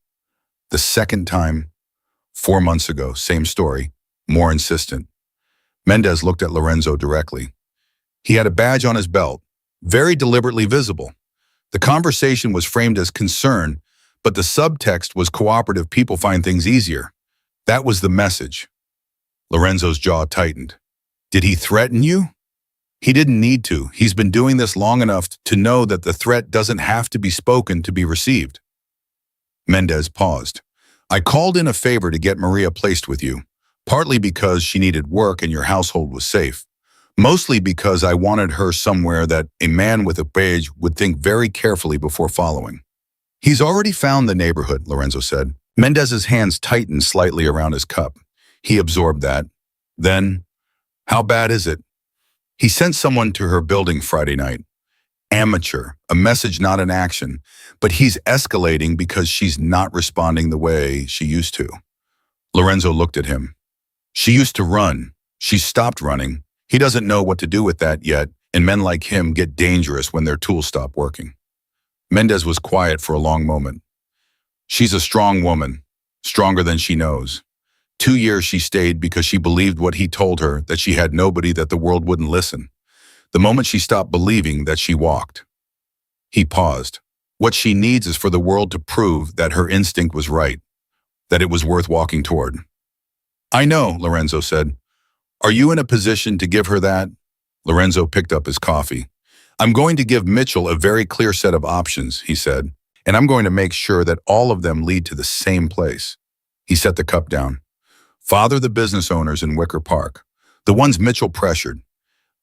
The second time, 4 months ago, same story, more insistent. Mendez looked at Lorenzo directly. He had a badge on his belt, very deliberately visible. The conversation was framed as concern, but the subtext was cooperative. People find things easier. That was the message. Lorenzo's jaw tightened. Did he threaten you? He didn't need to. He's been doing this long enough to know that the threat doesn't have to be spoken to be received. Mendez paused. I called in a favor to get Maria placed with you, partly because she needed work and your household was safe. Mostly because I wanted her somewhere that a man with a badge would think very carefully before following. He's already found the neighborhood, Lorenzo said. Mendez's hands tightened slightly around his cup. He absorbed that. Then, how bad is it? He sent someone to her building Friday night. Amateur, a message, not an action, but he's escalating because she's not responding the way she used to. Lorenzo looked at him. She used to run. She stopped running. He doesn't know what to do with that yet, and men like him get dangerous when their tools stop working. Mendez was quiet for a long moment. She's a strong woman, stronger than she knows. 2 years she stayed because she believed what he told her, that she had nobody, that the world wouldn't listen. The moment she stopped believing that, she walked. He paused. What she needs is for the world to prove that her instinct was right, that it was worth walking toward. I know, Lorenzo said. Are you in a position to give her that? Lorenzo picked up his coffee. I'm going to give Mitchell a very clear set of options, he said, and I'm going to make sure that all of them lead to the same place. He set the cup down. Father the business owners in Wicker Park, the ones Mitchell pressured.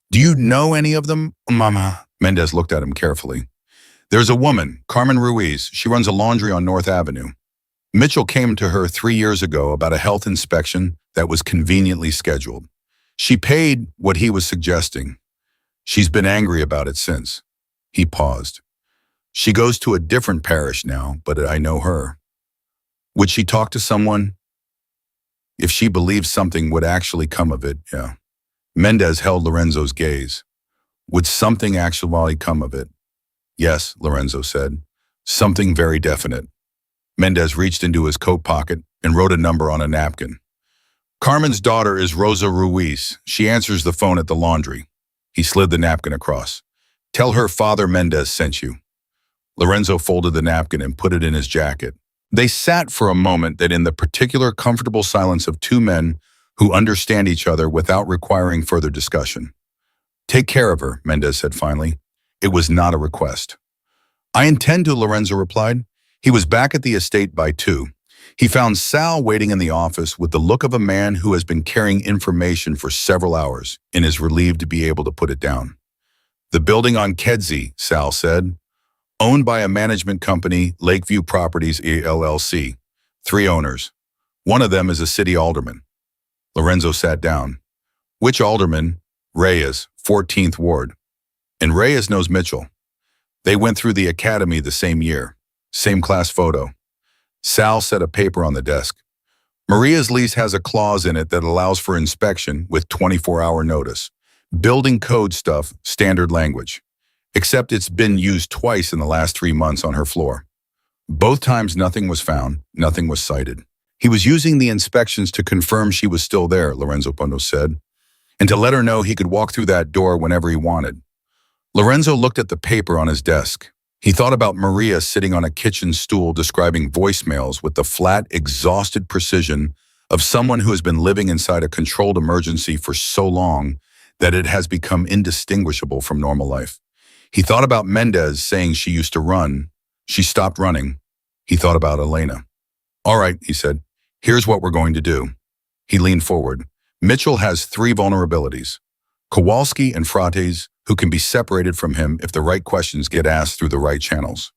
Do you know any of them, Mama? Mendez looked at him carefully. There's a woman, Carmen Ruiz. She runs a laundry on North Avenue. Mitchell came to her 3 years ago about a health inspection that was conveniently scheduled. She paid what he was suggesting. She's been angry about it since. He paused. She goes to a different parish now, but I know her. Would she talk to someone? If she believes something would actually come of it, yeah. Mendez held Lorenzo's gaze. Would something actually come of it? Yes, Lorenzo said. Something very definite. Mendez reached into his coat pocket and wrote a number on a napkin. Carmen's daughter is Rosa Ruiz. She answers the phone at the laundry. He slid the napkin across. Tell her Father Mendez sent you. Lorenzo folded the napkin and put it in his jacket. They sat for a moment, that in the particular comfortable silence of two men who understand each other without requiring further discussion. Take care of her, Mendez said finally. It was not a request. I intend to, Lorenzo replied. He was back at the estate by 2. He found Sal waiting in the office with the look of a man who has been carrying information for several hours and is relieved to be able to put it down. The building on Kedzie, Sal said, owned by a management company, Lakeview Properties LLC. 3 owners. One of them is a city alderman. Lorenzo sat down. Which alderman? Reyes, 14th Ward. And Reyes knows Mitchell. They went through the academy the same year. Same class photo. Sal set a paper on the desk. Maria's lease has a clause in it that allows for inspection with 24-hour notice. Building code stuff, standard language. Except it's been used twice in the last 3 months on her floor. Both times nothing was found, nothing was cited. He was using the inspections to confirm she was still there, Lorenzo Pondo said, and to let her know he could walk through that door whenever he wanted. Lorenzo looked at the paper on his desk. He thought about Maria sitting on a kitchen stool describing voicemails with the flat, exhausted precision of someone who has been living inside a controlled emergency for so long that it has become indistinguishable from normal life. He thought about Mendez saying she used to run. She stopped running. He thought about Elena. All right, he said, here's what we're going to do. He leaned forward. Mitchell has three vulnerabilities. Kowalski and Frates, who can be separated from him if the right questions get asked through the right channels.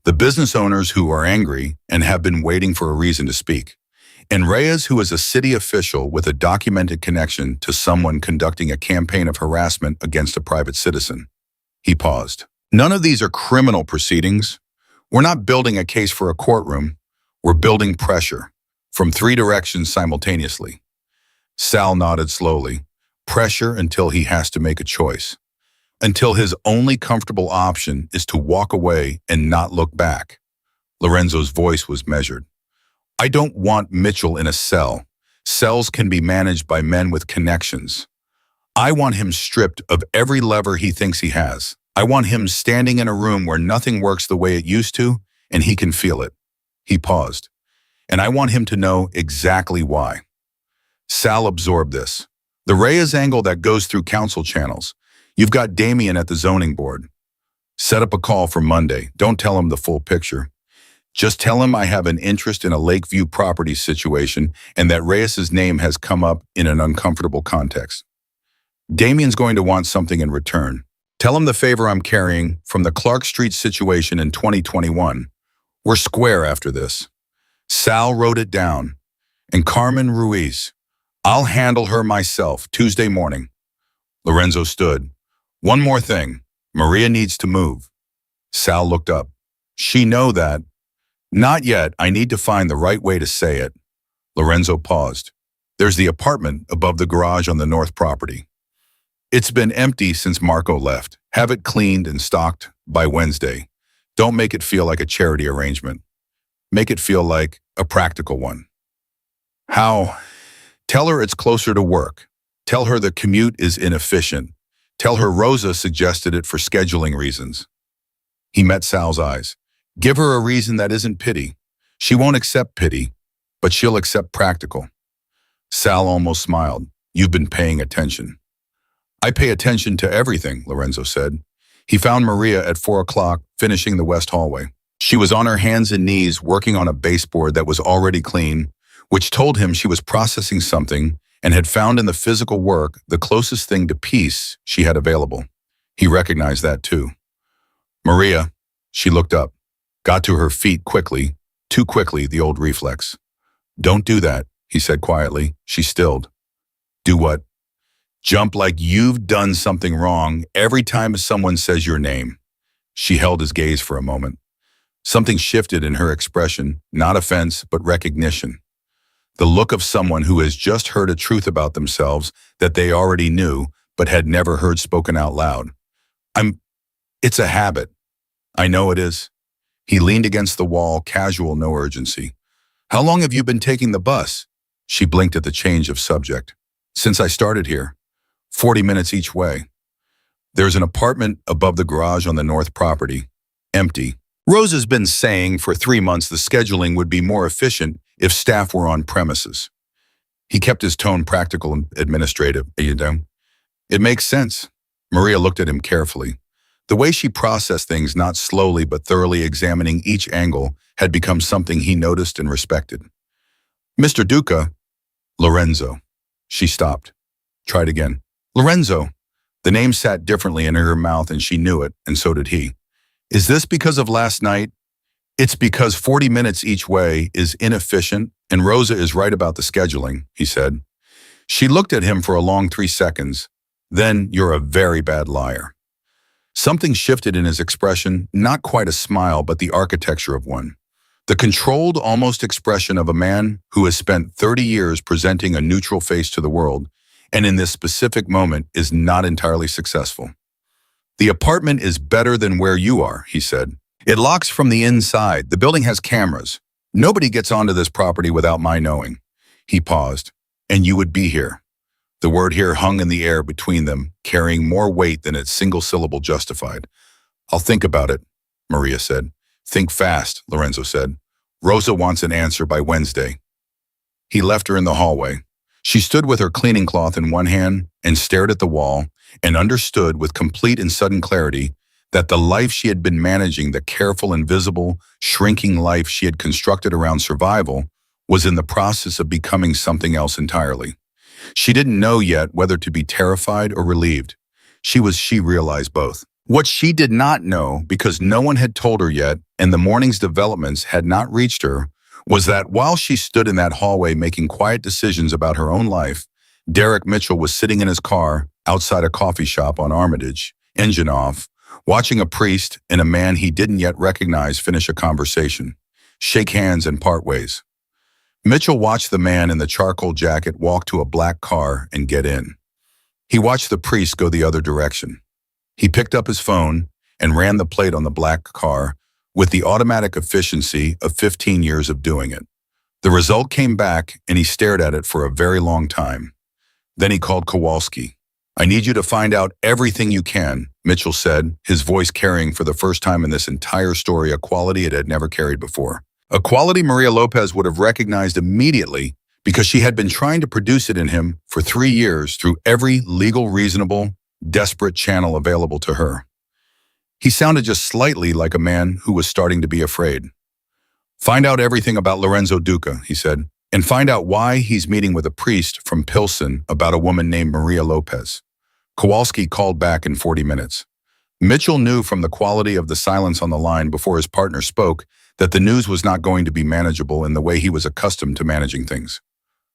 The business owners who are angry and have been waiting for a reason to speak. And Reyes, who is a city official with a documented connection to someone conducting a campaign of harassment against a private citizen. He paused. None of these are criminal proceedings. We're not building a case for a courtroom. We're building pressure from three directions simultaneously. Sal nodded slowly. Pressure until he has to make a choice. Until his only comfortable option is to walk away and not look back. Lorenzo's voice was measured. I don't want Mitchell in a cell. Cells can be managed by men with connections. I want him stripped of every lever he thinks he has. I want him standing in a room where nothing works the way it used to, and he can feel it. He paused. And I want him to know exactly why. Sal absorbed this. The Reyes angle that goes through council channels. You've got Damien at the zoning board. Set up a call for Monday. Don't tell him the full picture. Just tell him I have an interest in a Lakeview property situation and that Reyes's name has come up in an uncomfortable context. Damien's going to want something in return. Tell him the favor I'm carrying from the Clark Street situation in 2021. We're square after this. Sal wrote it down. And Carmen Ruiz. I'll handle her myself Tuesday morning. Lorenzo stood. One more thing. Maria needs to move. Sal looked up. She know that. Not yet. I need to find the right way to say it. Lorenzo paused. There's the apartment above the garage on the north property. It's been empty since Marco left. Have it cleaned and stocked by Wednesday. Don't make it feel like a charity arrangement. Make it feel like a practical one. How? Tell her it's closer to work. Tell her the commute is inefficient. Tell her Rosa suggested it for scheduling reasons. He met Sal's eyes. Give her a reason that isn't pity. She won't accept pity, but she'll accept practical. Sal almost smiled. You've been paying attention. I pay attention to everything, Lorenzo said. He found Maria at 4 o'clock, finishing the west hallway. She was on her hands and knees working on a baseboard that was already clean, which told him she was processing something and had found in the physical work the closest thing to peace she had available. He recognized that too. Maria, she looked up, got to her feet quickly, too quickly, the old reflex. Don't do that, he said quietly. She stilled. Do what? Jump like you've done something wrong every time someone says your name. She held his gaze for a moment. Something shifted in her expression, not offense, but recognition. The look of someone who has just heard a truth about themselves that they already knew, but had never heard spoken out loud. It's a habit. I know it is. He leaned against the wall, casual, no urgency. How long have you been taking the bus? She blinked at the change of subject. Since I started here. 40 minutes each way. There's an apartment above the garage on the north property. Empty. Rosa's been saying for 3 months the scheduling would be more efficient if staff were on premises. He kept his tone practical and administrative. It makes sense. Maria looked at him carefully. The way she processed things, not slowly but thoroughly examining each angle, had become something he noticed and respected. Mr. Duca. Lorenzo. She stopped. Tried again. Lorenzo. The name sat differently in her mouth and she knew it, and so did he. Is this because of last night? It's because 40 minutes each way is inefficient and Rosa is right about the scheduling, he said. She looked at him for a long 3 seconds. Then you're a very bad liar. Something shifted in his expression, not quite a smile, but the architecture of one. The controlled, almost expression of a man who has spent 30 years presenting a neutral face to the world, and in this specific moment is not entirely successful. The apartment is better than where you are, he said. It locks from the inside. The building has cameras. Nobody gets onto this property without my knowing. He paused. And you would be here. The word here hung in the air between them, carrying more weight than its single syllable justified. I'll think about it, Maria said. Think fast, Lorenzo said. Rosa wants an answer by Wednesday. He left her in the hallway. She stood with her cleaning cloth in one hand and stared at the wall and understood with complete and sudden clarity that the life she had been managing, the careful, invisible, shrinking life she had constructed around survival, was in the process of becoming something else entirely. She didn't know yet whether to be terrified or relieved. She realized both. What she did not know, because no one had told her yet, and the morning's developments had not reached her, was that while she stood in that hallway making quiet decisions about her own life, Derek Mitchell was sitting in his car outside a coffee shop on Armitage, engine off, watching a priest and a man he didn't yet recognize finish a conversation, shake hands and part ways. Mitchell watched the man in the charcoal jacket walk to a black car and get in. He watched the priest go the other direction. He picked up his phone and ran the plate on the black car with the automatic efficiency of 15 years of doing it. The result came back and he stared at it for a very long time. Then he called Kowalski. "I need you to find out everything you can," Mitchell said, his voice carrying for the first time in this entire story a quality it had never carried before. A quality Maria Lopez would have recognized immediately because she had been trying to produce it in him for 3 years through every legal, reasonable, desperate channel available to her. He sounded just slightly like a man who was starting to be afraid. "Find out everything about Lorenzo Duca," he said, "and find out why he's meeting with a priest from Pilsen about a woman named Maria Lopez." Kowalski called back in 40 minutes. Mitchell knew from the quality of the silence on the line before his partner spoke that the news was not going to be manageable in the way he was accustomed to managing things.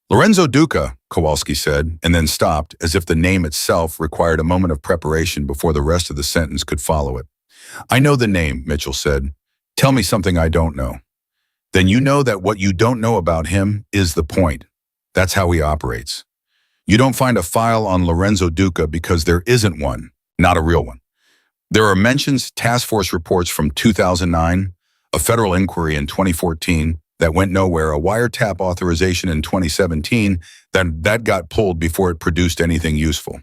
"Lorenzo Duca," Kowalski said, and then stopped, as if the name itself required a moment of preparation before the rest of the sentence could follow it. "I know the name," Mitchell said. "Tell me something I don't know." "Then you know that what you don't know about him is the point. That's how he operates. You don't find a file on Lorenzo Duca because there isn't one, not a real one. There are mentions, task force reports from 2009, a federal inquiry in 2014 that went nowhere, a wiretap authorization in 2017 that got pulled before it produced anything useful."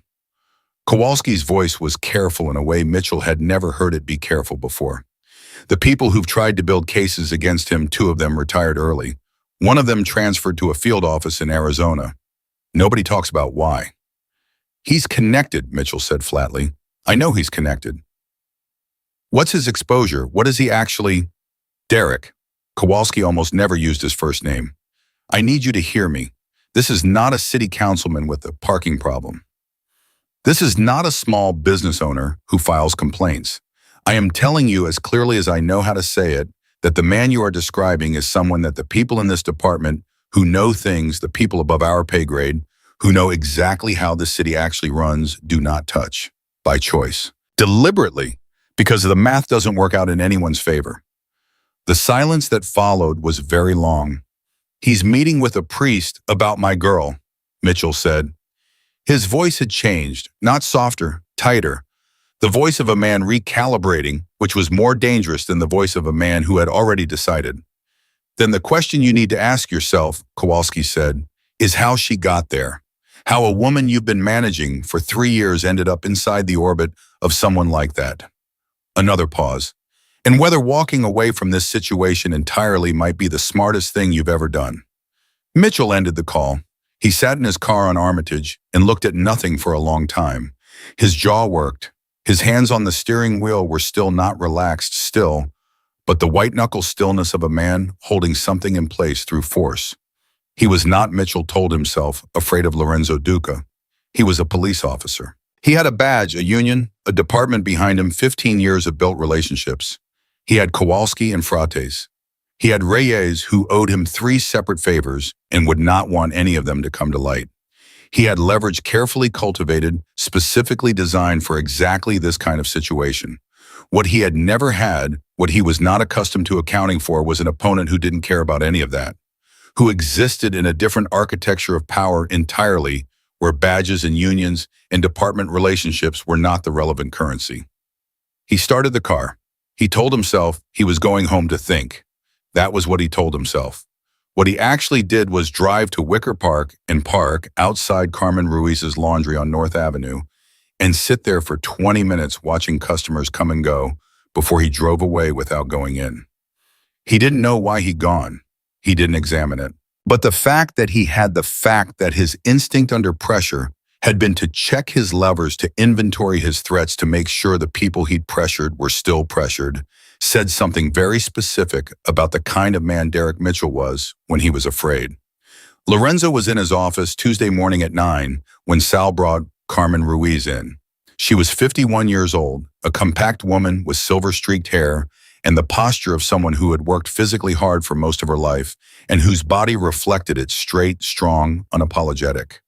Kowalski's voice was careful in a way Mitchell had never heard it be careful before. "The people who've tried to build cases against him, 2 of them retired early. One of them transferred to a field office in Arizona. Nobody talks about why." "He's connected," Mitchell said flatly. "I know he's connected." "What's his exposure? What is he actually—" "Derek." Kowalski almost never used his first name. "I need you to hear me. This is not a city councilman with a parking problem. This is not a small business owner who files complaints. I am telling you as clearly as I know how to say it that the man you are describing is someone that the people in this department who know things, the people above our pay grade, who know exactly how the city actually runs, do not touch, by choice, deliberately, because the math doesn't work out in anyone's favor." The silence that followed was very long. "He's meeting with a priest about my girl," Mitchell said. His voice had changed, not softer, tighter. The voice of a man recalibrating, which was more dangerous than the voice of a man who had already decided. "Then the question you need to ask yourself," Kowalski said, "is how she got there. How a woman you've been managing for 3 years ended up inside the orbit of someone like that." Another pause. "And whether walking away from this situation entirely might be the smartest thing you've ever done." Mitchell ended the call. He sat in his car on Armitage and looked at nothing for a long time. His jaw worked. His hands on the steering wheel were still not relaxed, still, but the white-knuckle stillness of a man holding something in place through force. He was not, Mitchell told himself, afraid of Lorenzo Duca. He was a police officer. He had a badge, a union, a department behind him, 15 years of built relationships. He had Kowalski and Frates. He had Reyes, who owed him 3 separate favors and would not want any of them to come to light. He had leverage carefully cultivated, specifically designed for exactly this kind of situation. What he had never had, what he was not accustomed to accounting for, was an opponent who didn't care about any of that, who existed in a different architecture of power entirely, where badges and unions and department relationships were not the relevant currency. He started the car. He told himself he was going home to think. That was what he told himself. What he actually did was drive to Wicker Park and park outside Carmen Ruiz's laundry on North Avenue and sit there for 20 minutes watching customers come and go before he drove away without going in. He didn't know why he'd gone. He didn't examine it. But the fact that his instinct under pressure had been to check his levers, to inventory his threats, to make sure the people he'd pressured were still pressured, said something very specific about the kind of man Derek Mitchell was when he was afraid. Lorenzo was in his office Tuesday morning at 9 when Sal brought Carmen Ruiz in. She was 51 years old, a compact woman with silver-streaked hair and the posture of someone who had worked physically hard for most of her life and whose body reflected it, straight, strong, unapologetic.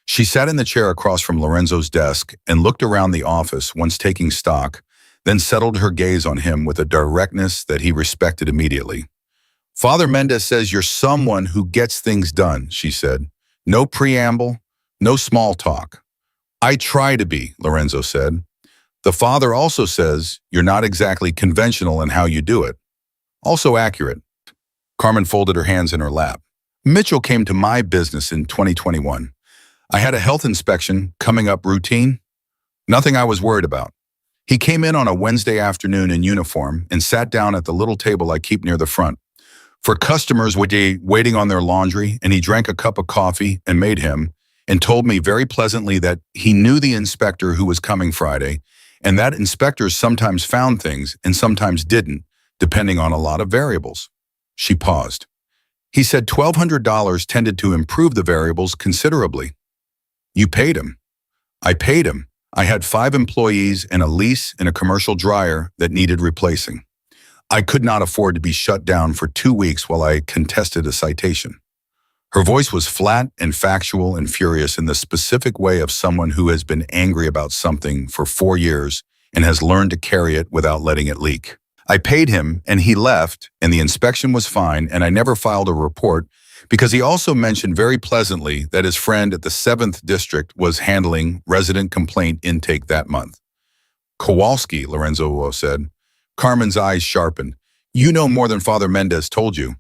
She sat in the chair across from Lorenzo's desk and looked around the office, once taking stock, then settled her gaze on him with a directness that he respected immediately. "Father Mendez says you're someone who gets things done," she said. "No preamble, no small talk." "I try to be," Lorenzo said. "The father also says you're not exactly conventional in how you do it. Also accurate." Carmen folded her hands in her lap. "Mitchell came to my business in 2021. I had a health inspection coming up, routine. Nothing I was worried about. He came in on a Wednesday afternoon in uniform and sat down at the little table I keep near the front. For customers waiting on their laundry, and he drank a cup of coffee and made him, and told me very pleasantly that he knew the inspector who was coming Friday, and that inspectors sometimes found things and sometimes didn't, depending on a lot of variables." She paused. "He said $1,200 tended to improve the variables considerably." "You paid him." "I paid him. I had 5 employees and a lease and a commercial dryer that needed replacing. I could not afford to be shut down for 2 weeks while I contested a citation." Her voice was flat and factual and furious in the specific way of someone who has been angry about something for 4 years and has learned to carry it without letting it leak. "I paid him and he left and the inspection was fine and I never filed a report because he also mentioned very pleasantly that his friend at the 7th District was handling resident complaint intake that month." "Kowalski," Lorenzo said. Carmen's eyes sharpened. "You know more than Father Mendez told you."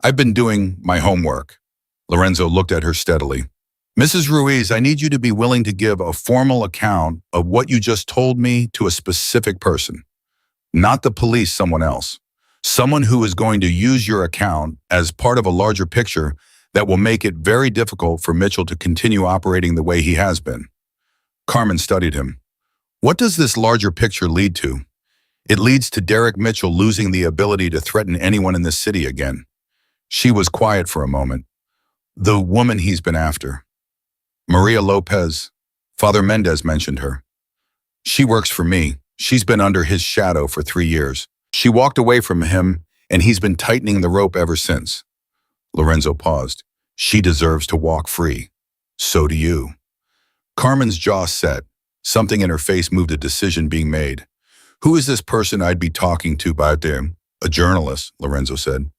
"I've been doing my homework." Lorenzo looked at her steadily. "Mrs. Ruiz, I need you to be willing to give a formal account of what you just told me to a specific person. Not the police, someone else. Someone who is going to use your account as part of a larger picture that will make it very difficult for Mitchell to continue operating the way he has been." Carmen studied him. "What does this larger picture lead to?" "It leads to Derek Mitchell losing the ability to threaten anyone in this city again." She was quiet for a moment. "The woman he's been after. Maria Lopez. Father Mendez mentioned her. She works for me. She's been under his shadow for 3 years. She walked away from him, and he's been tightening the rope ever since." Lorenzo paused. "She deserves to walk free. So do you." Carmen's jaw set. Something in her face moved, a decision being made. "Who is this person I'd be talking to about them?" "A journalist," Lorenzo said.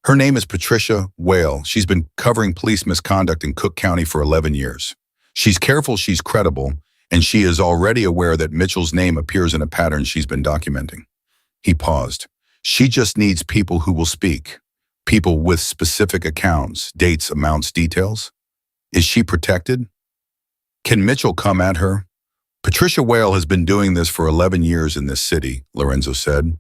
"Her name is Patricia Whale. She's been covering police misconduct in Cook County for 11 years. She's careful, she's credible, and she is already aware that Mitchell's name appears in a pattern she's been documenting." He paused. "She just needs people who will speak. People with specific accounts, dates, amounts, details. Is she protected? Can Mitchell come at her?" "Patricia Whale has been doing this for 11 years in this city," Lorenzo said.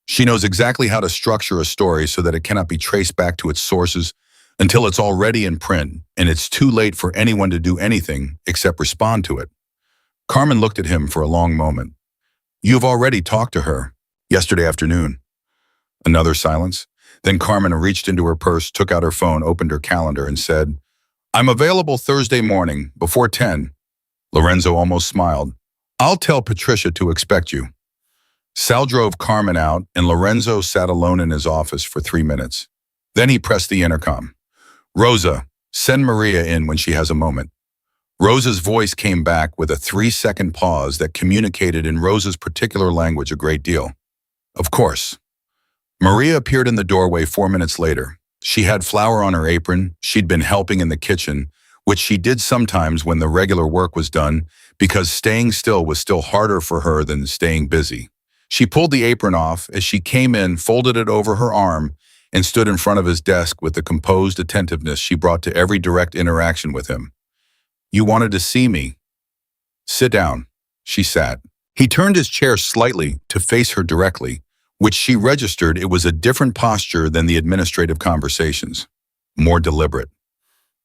"She knows exactly how to structure a story so that it cannot be traced back to its sources until it's already in print, and it's too late for anyone to do anything except respond to it." Carmen looked at him for a long moment. "You've already talked to her." "Yesterday afternoon." Another silence. Then Carmen reached into her purse, took out her phone, opened her calendar, and said, "I'm available Thursday morning, before 10. Lorenzo almost smiled. "I'll tell Patricia to expect you." Sal drove Carmen out, and Lorenzo sat alone in his office for 3 minutes. Then he pressed the intercom. "Rosa, send Maria in when she has a moment." Rosa's voice came back with a 3-second pause that communicated in Rosa's particular language a great deal. "Of course." Maria appeared in the doorway 4 minutes later. She had flour on her apron. She'd been helping in the kitchen, which she did sometimes when the regular work was done, because staying still was still harder for her than staying busy. She pulled the apron off as she came in, folded it over her arm, and stood in front of his desk with the composed attentiveness she brought to every direct interaction with him. "You wanted to see me." "Sit down." She sat. He turned his chair slightly to face her directly, which she registered it was a different posture than the administrative conversations. more deliberate.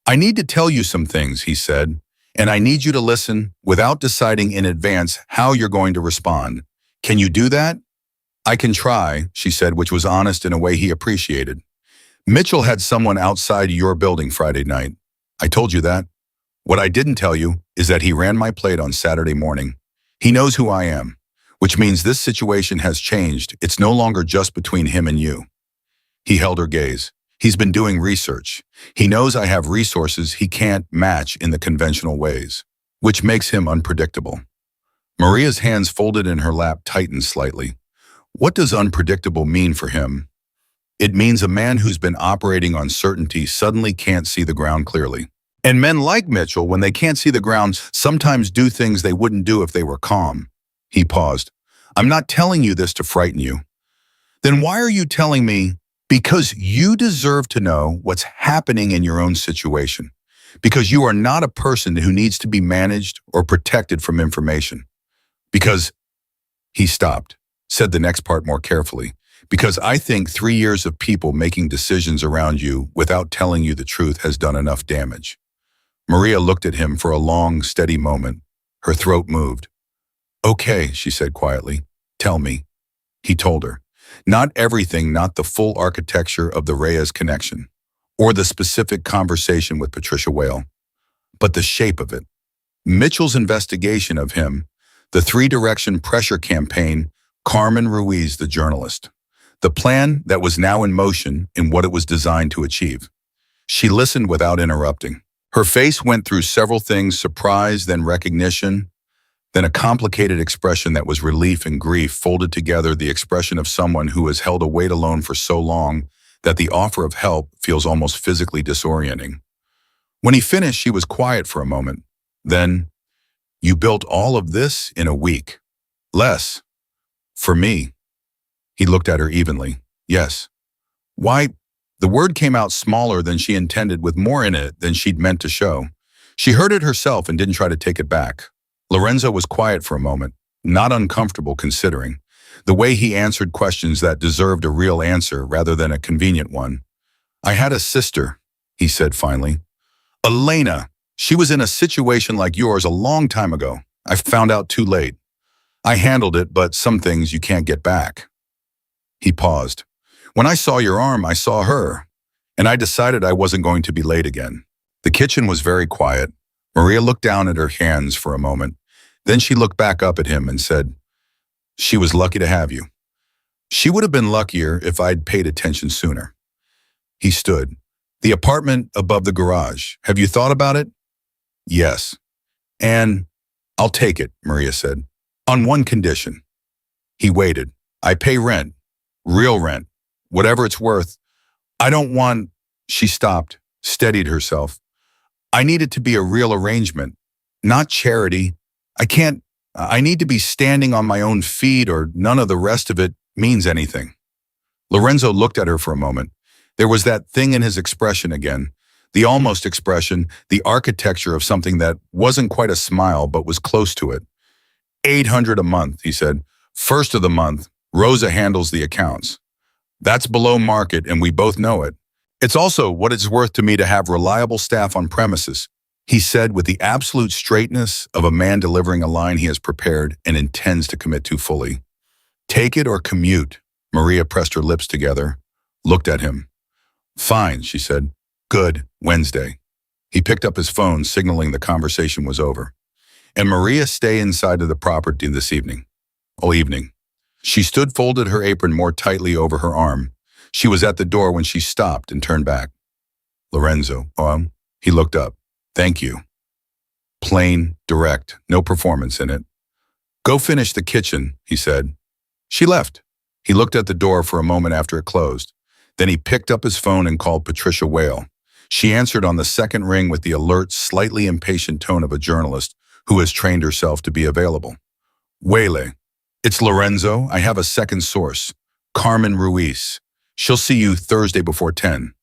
I need to tell you some things, he said, and I need you to listen without deciding in advance how you're going to respond. Can you do that? I can try, she said, which was honest in a way he appreciated. Mitchell had someone outside your building Friday night. I told you that. What I didn't tell you is that he ran my plate on Saturday morning. He knows who I am, which means this situation has changed. It's no longer just between him and you. He held her gaze. He's been doing research. He knows I have resources he can't match in the conventional ways, which makes him unpredictable. Maria's hands folded in her lap tightened slightly. What does unpredictable mean for him? It means a man who's been operating on certainty suddenly can't see the ground clearly. And men like Mitchell, when they can't see the ground, sometimes do things they wouldn't do if they were calm. He paused. I'm not telling you this to frighten you. Then why are you telling me? Because you deserve to know what's happening in your own situation. Because you are not a person who needs to be managed or protected from information. Because he stopped, said the next part more carefully. Because I think 3 years of people making decisions around you without telling you the truth has done enough damage. Maria looked at him for a long, steady moment. Her throat moved. Okay, she said quietly. Tell me. He told her. Not everything, not the full architecture of the Reyes connection, or the specific conversation with Patricia Whale, but the shape of it. Mitchell's investigation of him, the three-direction pressure campaign, Carmen Ruiz, the journalist, the plan that was now in motion in what it was designed to achieve. She listened without interrupting. Her face went through several things, surprise, then recognition, then a complicated expression that was relief and grief folded together, the expression of someone who has held a weight alone for so long that the offer of help feels almost physically disorienting. When he finished, she was quiet for a moment. Then, you built all of this in a week. Less. For me. He looked at her evenly. Yes. Why? The word came out smaller than she intended, with more in it than she'd meant to show. She heard it herself and didn't try to take it back. Lorenzo was quiet for a moment, not uncomfortable considering. The way he answered questions that deserved a real answer rather than a convenient one. I had a sister, he said finally. Elena. She was in a situation like yours a long time ago. I found out too late. I handled it, but some things you can't get back. He paused. When I saw your arm, I saw her, and I decided I wasn't going to be late again. The kitchen was very quiet. Maria looked down at her hands for a moment. Then she looked back up at him and said, she was lucky to have you. She would have been luckier if I'd paid attention sooner. He stood. The apartment above the garage. Have you thought about it? Yes. And I'll take it, Maria said. On one condition. He waited. I pay rent. Real rent. Whatever it's worth. I don't want... She stopped, steadied herself. I need it to be a real arrangement, not charity. I need to be standing on my own feet, or none of the rest of it means anything. Lorenzo looked at her for a moment. There was that thing in his expression again, the almost expression, the architecture of something that wasn't quite a smile but was close to it. $800 a month, he said. First of the month, Rosa handles the accounts. That's below market, and we both know it. It's also what it's worth to me to have reliable staff on premises, he said with the absolute straightness of a man delivering a line he has prepared and intends to commit to fully. Take it or commute. Maria pressed her lips together, looked at him. Fine, she said. Good, Wednesday. He picked up his phone, signaling the conversation was over. And Maria stay inside of the property this evening. All evening. She stood, folded her apron more tightly over her arm. She was at the door when she stopped and turned back. Lorenzo, he looked up. Thank you. Plain, direct, no performance in it. Go finish the kitchen, he said. She left. He looked at the door for a moment after it closed. Then he picked up his phone and called Patricia Whale. She answered on the second ring with the alert, slightly impatient tone of a journalist who has trained herself to be available. Whale, it's Lorenzo. I have a second source. Carmen Ruiz. She'll see you Thursday before 10.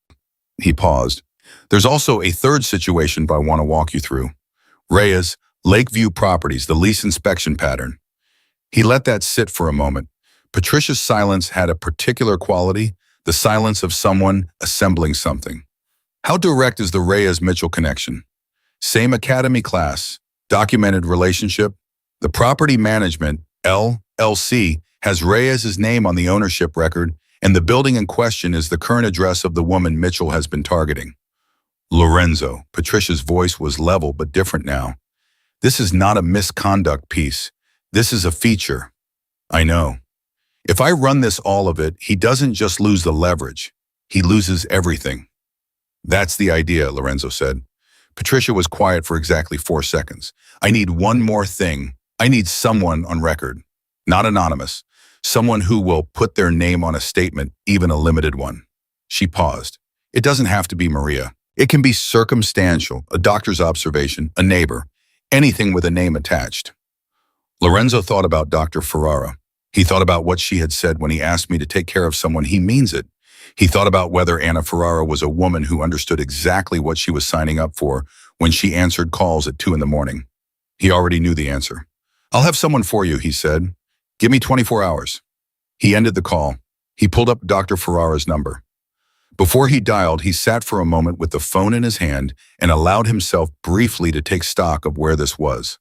He paused. There's also a third situation I want to walk you through. Reyes, Lakeview Properties, the lease inspection pattern. He let that sit for a moment. Patricia's silence had a particular quality, the silence of someone assembling something. How direct is the Reyes-Mitchell connection? Same academy class, documented relationship. The property management, LLC, has Reyes's name on the ownership record, and the building in question is the current address of the woman Mitchell has been targeting. Lorenzo. Patricia's voice was level but different now. This is not a misconduct piece. This is a feature. I know. If I run this all of it, he doesn't just lose the leverage. He loses everything. That's the idea, Lorenzo said. Patricia was quiet for exactly 4 seconds. I need one more thing. I need someone on record. Not anonymous. Someone who will put their name on a statement, even a limited one. She paused. It doesn't have to be Maria. It can be circumstantial, a doctor's observation, a neighbor, anything with a name attached. Lorenzo thought about Dr. Ferrara. He thought about what she had said when he asked me to take care of someone. He means it. He thought about whether Anna Ferrara was a woman who understood exactly what she was signing up for when she answered calls at 2 in the morning. He already knew the answer. I'll have someone for you, he said. Give me 24 hours. He ended the call. He pulled up Dr. Ferrara's number. Before he dialed, he sat for a moment with the phone in his hand and allowed himself briefly to take stock of where this was.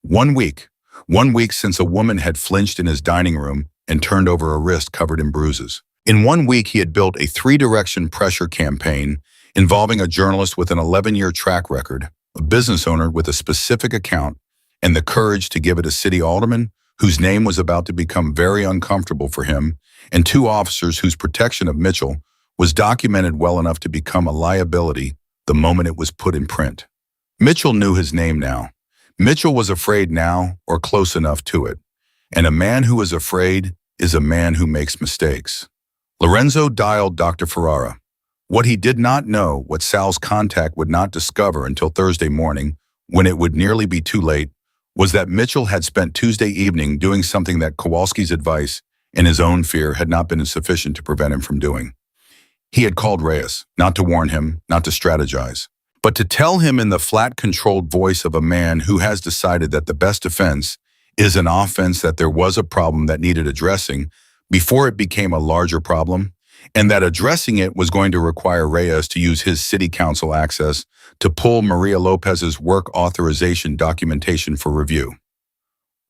1 week. 1 week since a woman had flinched in his dining room and turned over a wrist covered in bruises. In 1 week, he had built a 3-direction pressure campaign involving a journalist with an 11-year track record, a business owner with a specific account, and the courage to give it a city alderman whose name was about to become very uncomfortable for him, and 2 officers whose protection of Mitchell was documented well enough to become a liability the moment it was put in print. Mitchell knew his name now. Mitchell was afraid now, or close enough to it. And a man who is afraid is a man who makes mistakes. Lorenzo dialed Dr. Ferrara. What he did not know, what Sal's contact would not discover until Thursday morning, when it would nearly be too late, was that Mitchell had spent Tuesday evening doing something that Kowalski's advice and his own fear had not been sufficient to prevent him from doing. He had called Reyes, not to warn him, not to strategize, but to tell him in the flat, controlled voice of a man who has decided that the best defense is an offense, that there was a problem that needed addressing before it became a larger problem, and that addressing it was going to require Reyes to use his city council access to pull Maria Lopez's work authorization documentation for review.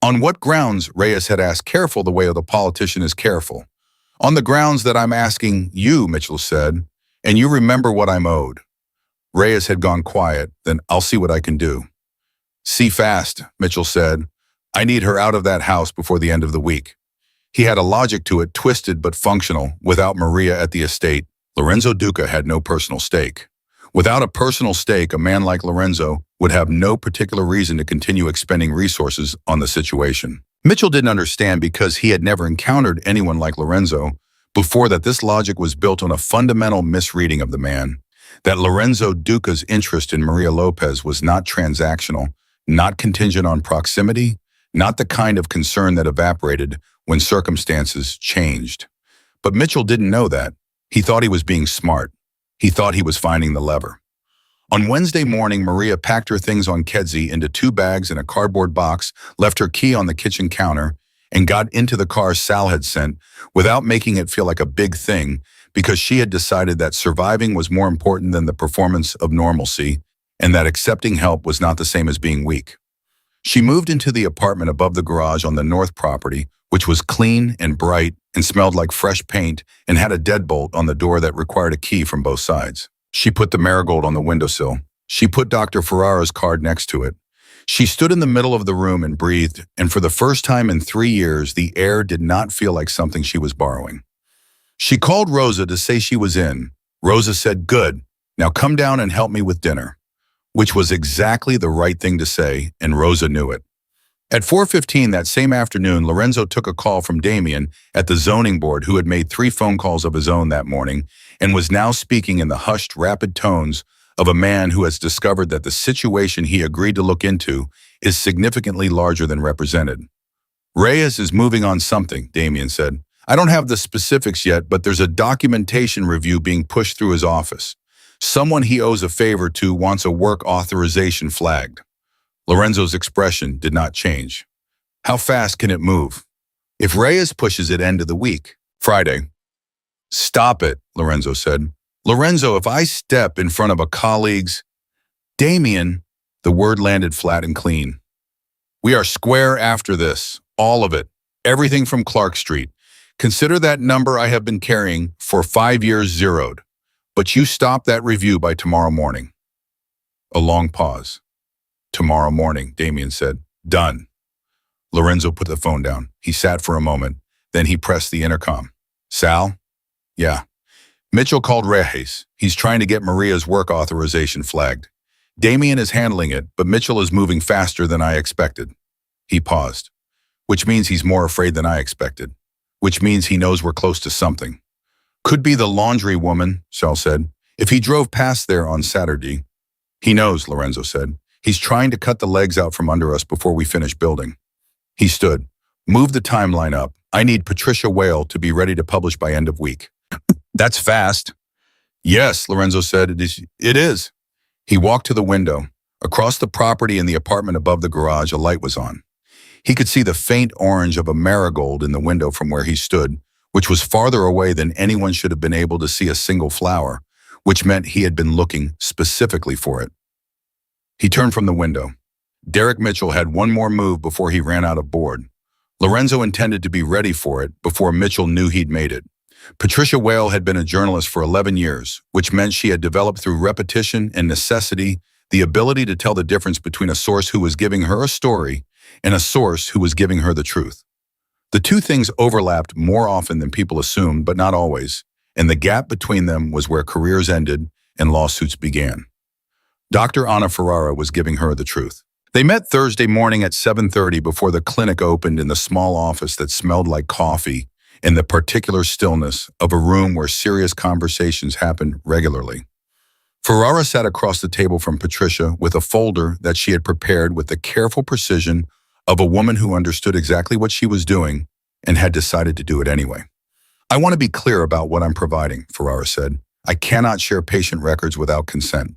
On what grounds, Reyes had asked, careful the way the politician is careful. On the grounds that I'm asking you, Mitchell said, and you remember what I'm owed. Reyes had gone quiet. Then I'll see what I can do. See fast, Mitchell said. I need her out of that house before the end of the week. He had a logic to it, twisted but functional. Without Maria at the estate, Lorenzo Duca had no personal stake. Without a personal stake, a man like Lorenzo would have no particular reason to continue expending resources on the situation. Mitchell didn't understand because he had never encountered anyone like Lorenzo before that this logic was built on a fundamental misreading of the man, that Lorenzo Duca's interest in Maria Lopez was not transactional, not contingent on proximity, not the kind of concern that evaporated when circumstances changed. But Mitchell didn't know that. He thought he was being smart. He thought he was finding the lever. On Wednesday morning, Maria packed her things on Kedzie into 2 bags and a cardboard box, left her key on the kitchen counter, and got into the car Sal had sent without making it feel like a big thing, because she had decided that surviving was more important than the performance of normalcy, and that accepting help was not the same as being weak. She moved into the apartment above the garage on the north property, which was clean and bright and smelled like fresh paint and had a deadbolt on the door that required a key from both sides. She put the marigold on the windowsill. She put Dr. Ferrara's card next to it. She stood in the middle of the room and breathed, and for the first time in 3 years, the air did not feel like something she was borrowing. She called Rosa to say she was in. Rosa said, "Good, now come down and help me with dinner," which was exactly the right thing to say, and Rosa knew it. At 4:15 that same afternoon, Lorenzo took a call from Damien at the zoning board, who had made 3 phone calls of his own that morning and was now speaking in the hushed, rapid tones of a man who has discovered that the situation he agreed to look into is significantly larger than represented. Reyes is moving on something, Damien said. I don't have the specifics yet, but there's a documentation review being pushed through his office. Someone he owes a favor to wants a work authorization flagged. Lorenzo's expression did not change. How fast can it move? If Reyes pushes it end of the week, Friday. Stop it, Lorenzo said. Lorenzo, if I step in front of a colleague's, Damien, the word landed flat and clean. We are square after this, all of it, everything from Clark Street. Consider that number I have been carrying for 5 years zeroed, but you stop that review by tomorrow morning. A long pause. Tomorrow morning, Damien said. Done. Lorenzo put the phone down. He sat for a moment, then he pressed the intercom. Sal? Yeah. Mitchell called Reyes. He's trying to get Maria's work authorization flagged. Damien is handling it, but Mitchell is moving faster than I expected. He paused. Which means he's more afraid than I expected. Which means he knows we're close to something. Could be the laundry woman, Sal said. If he drove past there on Saturday. He knows, Lorenzo said. He's trying to cut the legs out from under us before we finish building. He stood. Move the timeline up. I need Patricia Whale to be ready to publish by end of week. That's fast. Yes, Lorenzo said. It is. He walked to the window. Across the property in the apartment above the garage, a light was on. He could see the faint orange of a marigold in the window from where he stood, which was farther away than anyone should have been able to see a single flower, which meant he had been looking specifically for it. He turned from the window. Derek Mitchell had one more move before he ran out of board. Lorenzo intended to be ready for it before Mitchell knew he'd made it. Patricia Whale had been a journalist for 11 years, which meant she had developed through repetition and necessity the ability to tell the difference between a source who was giving her a story and a source who was giving her the truth. The two things overlapped more often than people assumed, but not always, and the gap between them was where careers ended and lawsuits began. Dr. Anna Ferrara was giving her the truth. They met Thursday morning at 7:30 before the clinic opened in the small office that smelled like coffee and the particular stillness of a room where serious conversations happened regularly. Ferrara sat across the table from Patricia with a folder that she had prepared with the careful precision of a woman who understood exactly what she was doing and had decided to do it anyway. I want to be clear about what I'm providing, Ferrara said. I cannot share patient records without consent.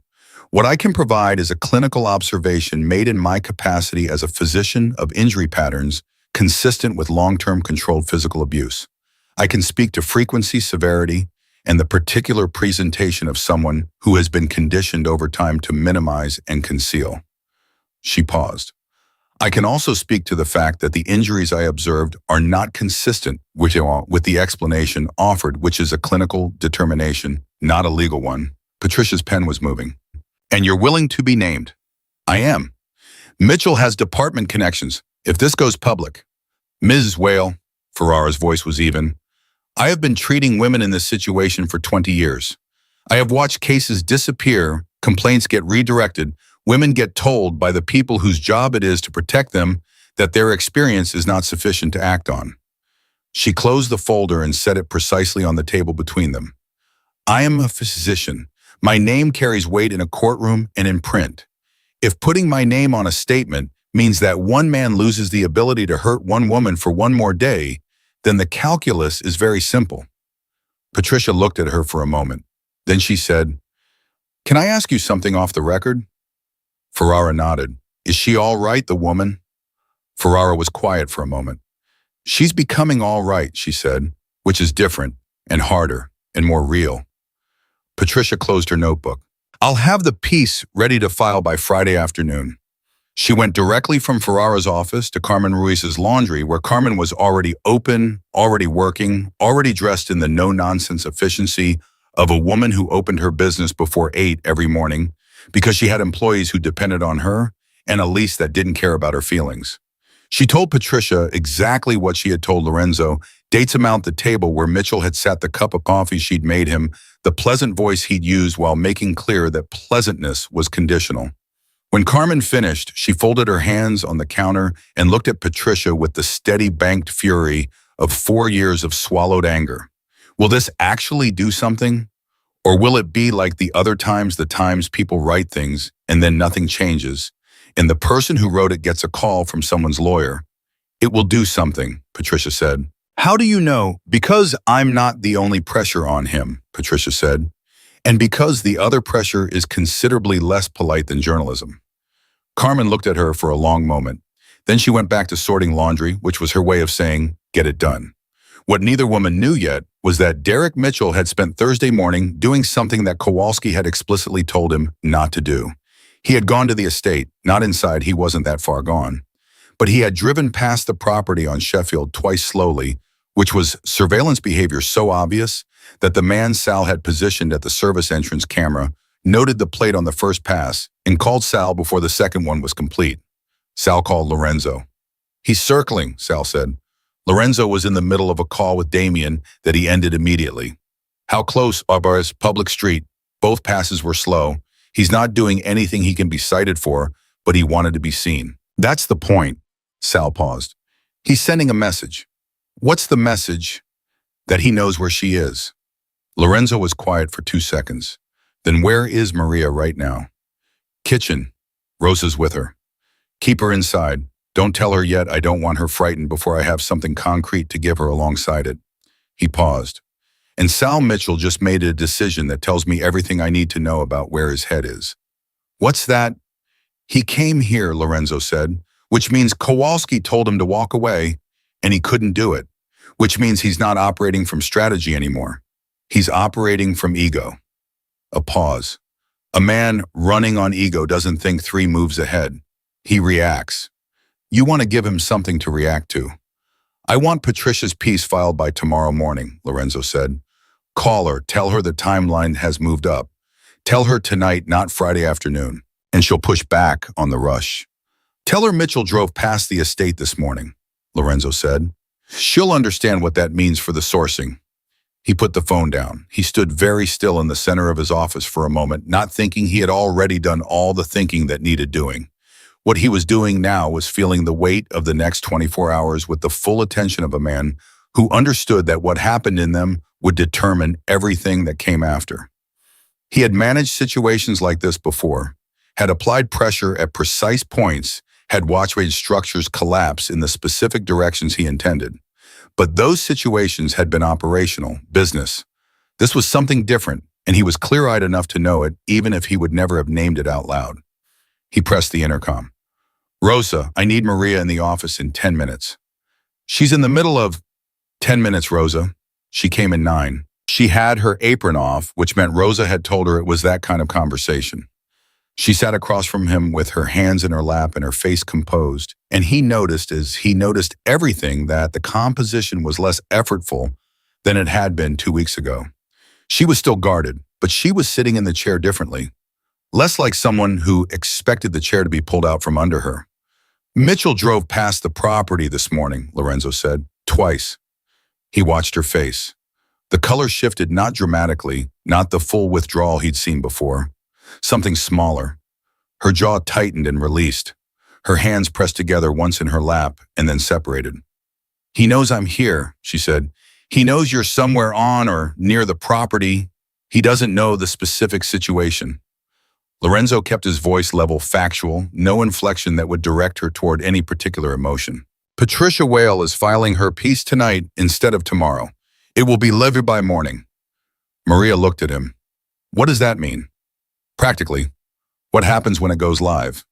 What I can provide is a clinical observation made in my capacity as a physician of injury patterns consistent with long-term controlled physical abuse. I can speak to frequency, severity, and the particular presentation of someone who has been conditioned over time to minimize and conceal. She paused. I can also speak to the fact that the injuries I observed are not consistent with the explanation offered, which is a clinical determination, not a legal one. Patricia's pen was moving. And you're willing to be named? I am. Mitchell has department connections. If this goes public. Ms. Whale, Ferrara's voice was even. I have been treating women in this situation for 20 years. I have watched cases disappear, complaints get redirected, women get told by the people whose job it is to protect them that their experience is not sufficient to act on. She closed the folder and set it precisely on the table between them. I am a physician. My name carries weight in a courtroom and in print. If putting my name on a statement means that one man loses the ability to hurt one woman for one more day, then the calculus is very simple. Patricia looked at her for a moment. Then she said, Can I ask you something off the record? Ferrara nodded. Is she all right, the woman? Ferrara was quiet for a moment. She's becoming all right, she said, which is different and harder and more real. Patricia closed her notebook. I'll have the piece ready to file by Friday afternoon. She went directly from Ferrara's office to Carmen Ruiz's laundry, where Carmen was already open, already working, already dressed in the no-nonsense efficiency of a woman who opened her business before 8 every morning because she had employees who depended on her and a lease that didn't care about her feelings. She told Patricia exactly what she had told Lorenzo, dates him out the table where Mitchell had sat the cup of coffee she'd made him, the pleasant voice he'd used while making clear that pleasantness was conditional. When Carmen finished, she folded her hands on the counter and looked at Patricia with the steady banked fury of 4 years of swallowed anger. Will this actually do something? Or will it be like the times people write things and then nothing changes, and the person who wrote it gets a call from someone's lawyer? It will do something, Patricia said. How do you know? Because I'm not the only pressure on him, Patricia said, and because the other pressure is considerably less polite than journalism. Carmen looked at her for a long moment. Then she went back to sorting laundry, which was her way of saying, get it done. What neither woman knew yet was that Derek Mitchell had spent Thursday morning doing something that Kowalski had explicitly told him not to do. He had gone to the estate, not inside, he wasn't that far gone. But he had driven past the property on Sheffield twice slowly, which was surveillance behavior so obvious that the man Sal had positioned at the service entrance camera noted the plate on the first pass and called Sal before the second one was complete. Sal called Lorenzo. "He's circling," Sal said. Lorenzo was in the middle of a call with Damien that he ended immediately. "How close, Arbores? Public street. Both passes were slow. He's not doing anything he can be cited for, but he wanted to be seen." "That's the point." Sal paused. "He's sending a message." "What's the message?" "That he knows where she is." Lorenzo was quiet for 2 seconds. "Then where is Maria right now?" "Kitchen. Rosa's with her." "Keep her inside. Don't tell her yet. I don't want her frightened before I have something concrete to give her alongside it." He paused. "And Sal Mitchell just made a decision that tells me everything I need to know about where his head is." "What's that?" "He came here," Lorenzo said, "which means Kowalski told him to walk away, and he couldn't do it, which means he's not operating from strategy anymore. He's operating from ego." A pause. "A man running on ego doesn't think 3 moves ahead. He reacts. You want to give him something to react to." "I want Patricia's piece filed by tomorrow morning," Lorenzo said. "Call her, tell her the timeline has moved up. Tell her tonight, not Friday afternoon, and she'll push back on the rush. Tell her Mitchell drove past the estate this morning," Lorenzo said. "She'll understand what that means for the sourcing." He put the phone down. He stood very still in the center of his office for a moment, not thinking he had already done all the thinking that needed doing. What he was doing now was feeling the weight of the next 24 hours with the full attention of a man who understood that what happened in them would determine everything that came after. He had managed situations like this before, had applied pressure at precise points, had watched structures collapse in the specific directions he intended. But those situations had been operational, business. This was something different, and he was clear-eyed enough to know it, even if he would never have named it out loud. He pressed the intercom. "Rosa, I need Maria in the office in 10 minutes. "She's in the middle of..." 10 minutes, Rosa." She came in 9. She had her apron off, which meant Rosa had told her it was that kind of conversation. She sat across from him with her hands in her lap and her face composed, and he noticed as he noticed everything that the composition was less effortful than it had been 2 weeks ago. She was still guarded, but she was sitting in the chair differently, less like someone who expected the chair to be pulled out from under her. "Mitchell drove past the property this morning," Lorenzo said, "twice." He watched her face. The color shifted, not dramatically, not the full withdrawal he'd seen before. Something smaller. Her jaw tightened and released. Her hands pressed together once in her lap and then separated. "He knows I'm here," she said. "He knows you're somewhere on or near the property. He doesn't know the specific situation." Lorenzo kept his voice level, factual, no inflection that would direct her toward any particular emotion. "Patricia Whale is filing her piece tonight instead of tomorrow. It will be levied by morning." Maria looked at him. "What does that mean?" "Practically, what happens when it goes live?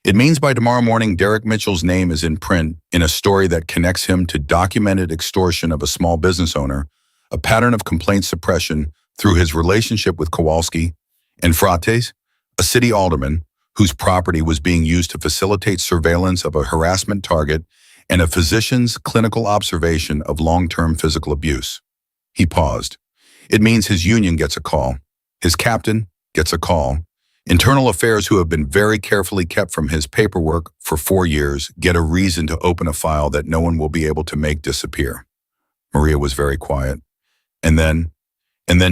It means by tomorrow morning Derek Mitchell's name is in print in a story that connects him to documented extortion of a small business owner, a pattern of complaint suppression through his relationship with Kowalski, and Frates, a city alderman whose property was being used to facilitate surveillance of a harassment target and a physician's clinical observation of long-term physical abuse." He paused. "It means his union gets a call. His captain gets a call. Internal affairs, who have been very carefully kept from his paperwork for 4 years, get a reason to open a file that no one will be able to make disappear." Maria was very quiet. And then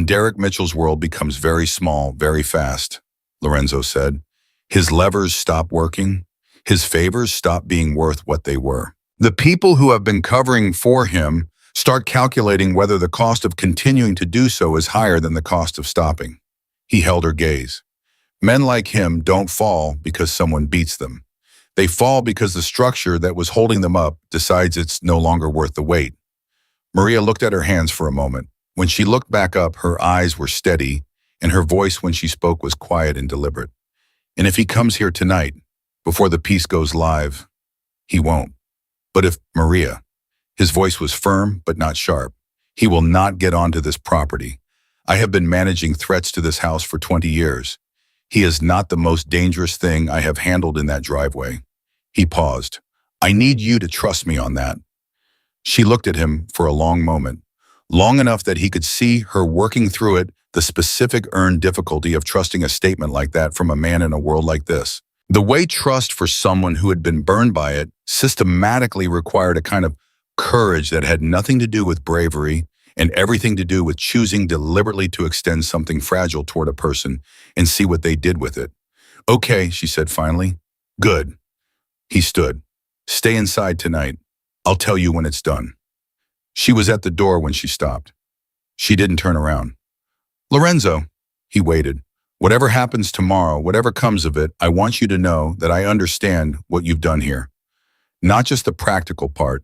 Derek Mitchell's world becomes very small, very fast," Lorenzo said. "His levers stop working. His favors stop being worth what they were. The people who have been covering for him start calculating whether the cost of continuing to do so is higher than the cost of stopping." He held her gaze. "Men like him don't fall because someone beats them. They fall because the structure that was holding them up decides it's no longer worth the weight." Maria looked at her hands for a moment. When she looked back up, her eyes were steady, and her voice when she spoke was quiet and deliberate. "And if he comes here tonight, before the piece goes live, he won't. But if, Maria, His voice was firm, but not sharp. He will not get onto this property. I have been managing threats to this house for 20 years. He is not the most dangerous thing I have handled in that driveway. He paused. I need you to trust me on that. She looked at him for a long moment, long enough that he could see her working through it, the specific earned difficulty of trusting a statement like that from a man in a world like this. The way trust for someone who had been burned by it systematically required a kind of courage that had nothing to do with bravery and everything to do with choosing deliberately to extend something fragile toward a person and see what they did with it. Okay, she said finally. Good. He stood. Stay inside tonight. I'll tell you when it's done. She was at the door when she stopped. She didn't turn around. Lorenzo, he waited. Whatever happens tomorrow, whatever comes of it, I want you to know that I understand what you've done here. Not just the practical part.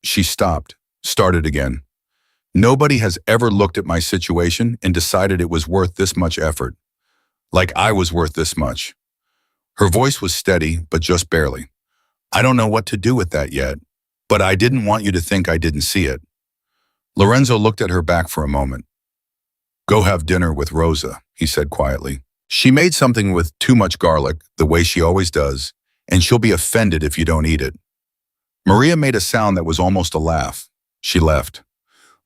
She stopped, started again. Nobody has ever looked at my situation and decided it was worth this much effort. Like I was worth this much. Her voice was steady, but just barely. I don't know what to do with that yet, but I didn't want you to think I didn't see it. Lorenzo looked at her back for a moment. Go have dinner with Rosa, he said quietly. She made something with too much garlic, the way she always does, and she'll be offended if you don't eat it. Maria made a sound that was almost a laugh. She left.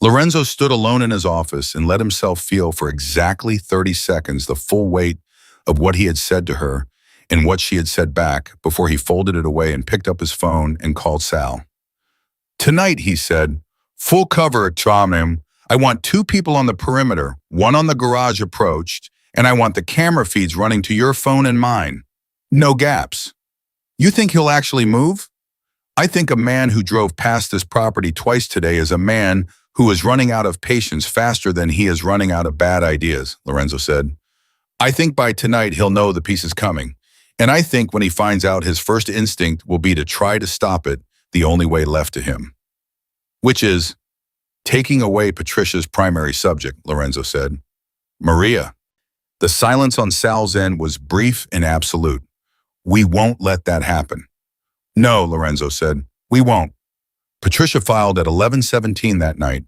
Lorenzo stood alone in his office and let himself feel for exactly 30 seconds the full weight of what he had said to her and what she had said back before he folded it away and picked up his phone and called Sal. Tonight, he said, full cover at Tramham. I want 2 people on the perimeter, 1 on the garage approach, and I want the camera feeds running to your phone and mine. No gaps. You think he'll actually move? I think a man who drove past this property twice today is a man who is running out of patience faster than he is running out of bad ideas, Lorenzo said. I think by tonight he'll know the piece is coming. And I think when he finds out, his first instinct will be to try to stop it the only way left to him. Which is taking away Patricia's primary subject, Lorenzo said. Maria. The silence on Sal's end was brief and absolute. We won't let that happen. No, Lorenzo said. We won't. Patricia filed at 11:17 that night.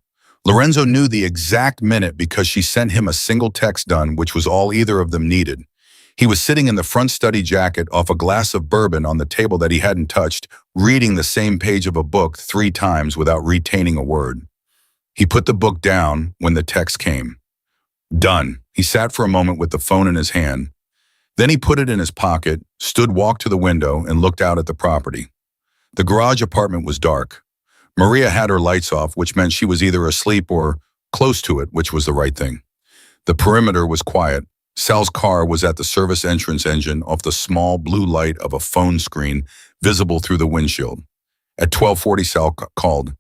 Lorenzo knew the exact minute because she sent him a single text done, which was all either of them needed. He was sitting in the front study jacket off a glass of bourbon on the table that he hadn't touched, reading the same page of a book 3 times without retaining a word. He put the book down when the text came. Done. He sat for a moment with the phone in his hand. Then he put it in his pocket, walked to the window, and looked out at the property. The garage apartment was dark. Maria had her lights off, which meant she was either asleep or close to it, which was the right thing. The perimeter was quiet. Sal's car was at the service entrance engine off the small blue light of a phone screen visible through the windshield. At 12:40, Sal called.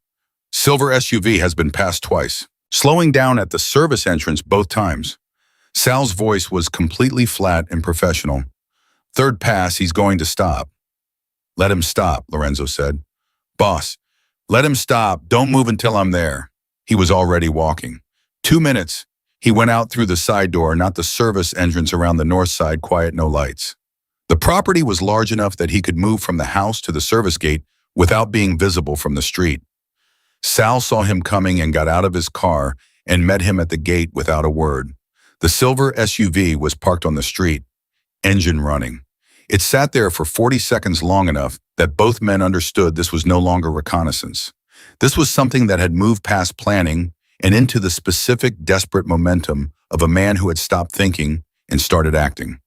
Silver SUV has been passed twice, slowing down at the service entrance both times. Sal's voice was completely flat and professional. Third pass, he's going to stop. Let him stop, Lorenzo said. Boss, let him stop. Don't move until I'm there. He was already walking. 2 minutes. He went out through the side door, not the service entrance around the north side, quiet, no lights. The property was large enough that he could move from the house to the service gate without being visible from the street. Sal saw him coming and got out of his car and met him at the gate without a word. The silver SUV was parked on the street, engine running. It sat there for 40 seconds, long enough that both men understood this was no longer reconnaissance. This was something that had moved past planning and into the specific, desperate momentum of a man who had stopped thinking and started acting.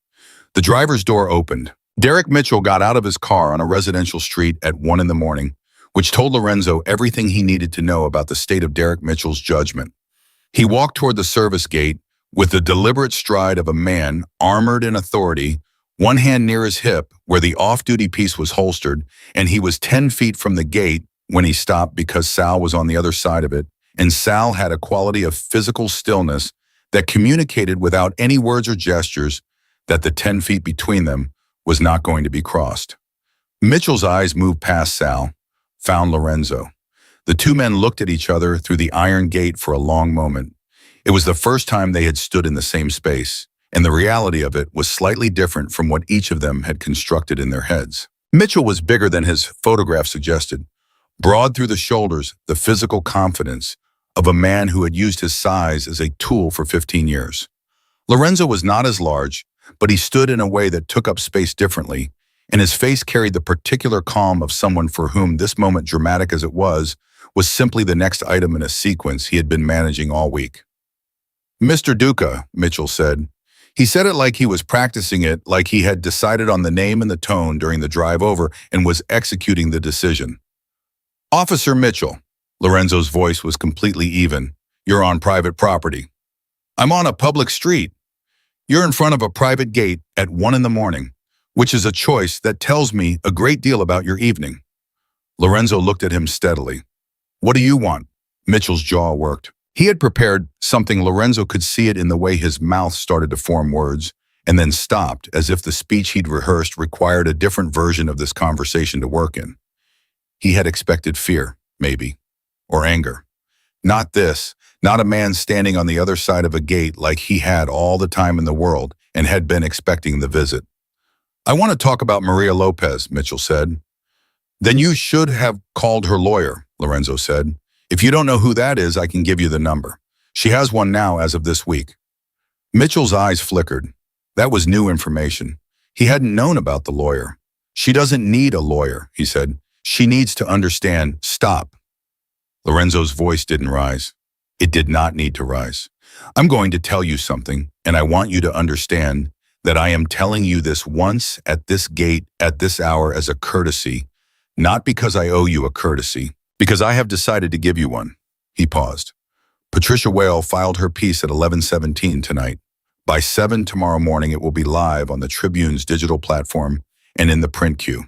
The driver's door opened. Derek Mitchell got out of his car on a residential street at 1 in the morning, which told Lorenzo everything he needed to know about the state of Derek Mitchell's judgment. He walked toward the service gate with the deliberate stride of a man armored in authority, one hand near his hip where the off-duty piece was holstered, and he was 10 feet from the gate when he stopped because Sal was on the other side of it, and Sal had a quality of physical stillness that communicated without any words or gestures that the 10 feet between them was not going to be crossed. Mitchell's eyes moved past Sal, found Lorenzo. The 2 men looked at each other through the iron gate for a long moment. It was the first time they had stood in the same space, and the reality of it was slightly different from what each of them had constructed in their heads. Mitchell was bigger than his photograph suggested, Broad through the shoulders, the physical confidence of a man who had used his size as a tool for 15 years. Lorenzo was not as large, but he stood in a way that took up space differently, and his face carried the particular calm of someone for whom this moment, dramatic as it was simply the next item in a sequence he had been managing all week. "Mr. Duca," Mitchell said. He said it like he was practicing it, like he had decided on the name and the tone during the drive over and was executing the decision. "Officer Mitchell." Lorenzo's voice was completely even. "You're on private property." "I'm on a public street." "You're in front of a private gate at 1 a.m, which is a choice that tells me a great deal about your evening." Lorenzo looked at him steadily. "What do you want?" Mitchell's jaw worked. He had prepared something. Lorenzo could see it in the way his mouth started to form words, and then stopped, as if the speech he'd rehearsed required a different version of this conversation to work in. He had expected fear, maybe, or anger. Not this, not a man standing on the other side of a gate like he had all the time in the world and had been expecting the visit. "I want to talk about Maria Lopez," Mitchell said. "Then you should have called her lawyer," Lorenzo said. "If you don't know who that is, I can give you the number. She has one now as of this week." Mitchell's eyes flickered. That was new information. He hadn't known about the lawyer. "She doesn't need a lawyer," he said. "She needs to understand." "Stop." Lorenzo's voice didn't rise. It did not need to rise. "I'm going to tell you something, and I want you to understand that I am telling you this once at this gate at this hour as a courtesy, not because I owe you a courtesy, because I have decided to give you one." He paused. "Patricia Whale filed her piece at 11:17 tonight. By 7 tomorrow morning, it will be live on the Tribune's digital platform and in the print queue.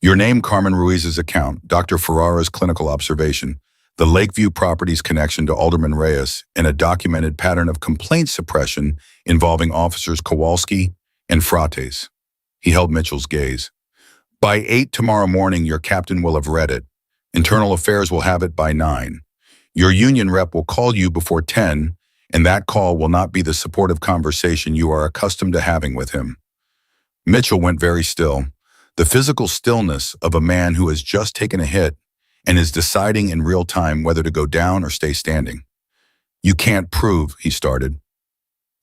Your name, Carmen Ruiz's account, Dr. Ferrara's clinical observation, the Lakeview Properties connection to Alderman Reyes, and a documented pattern of complaint suppression involving officers Kowalski and Frates." He held Mitchell's gaze. "By 8 tomorrow morning, your captain will have read it. Internal Affairs will have it by 9. Your union rep will call you before 10, and that call will not be the supportive conversation you are accustomed to having with him." Mitchell went very still, the physical stillness of a man who has just taken a hit and is deciding in real time whether to go down or stay standing. "You can't prove," he started.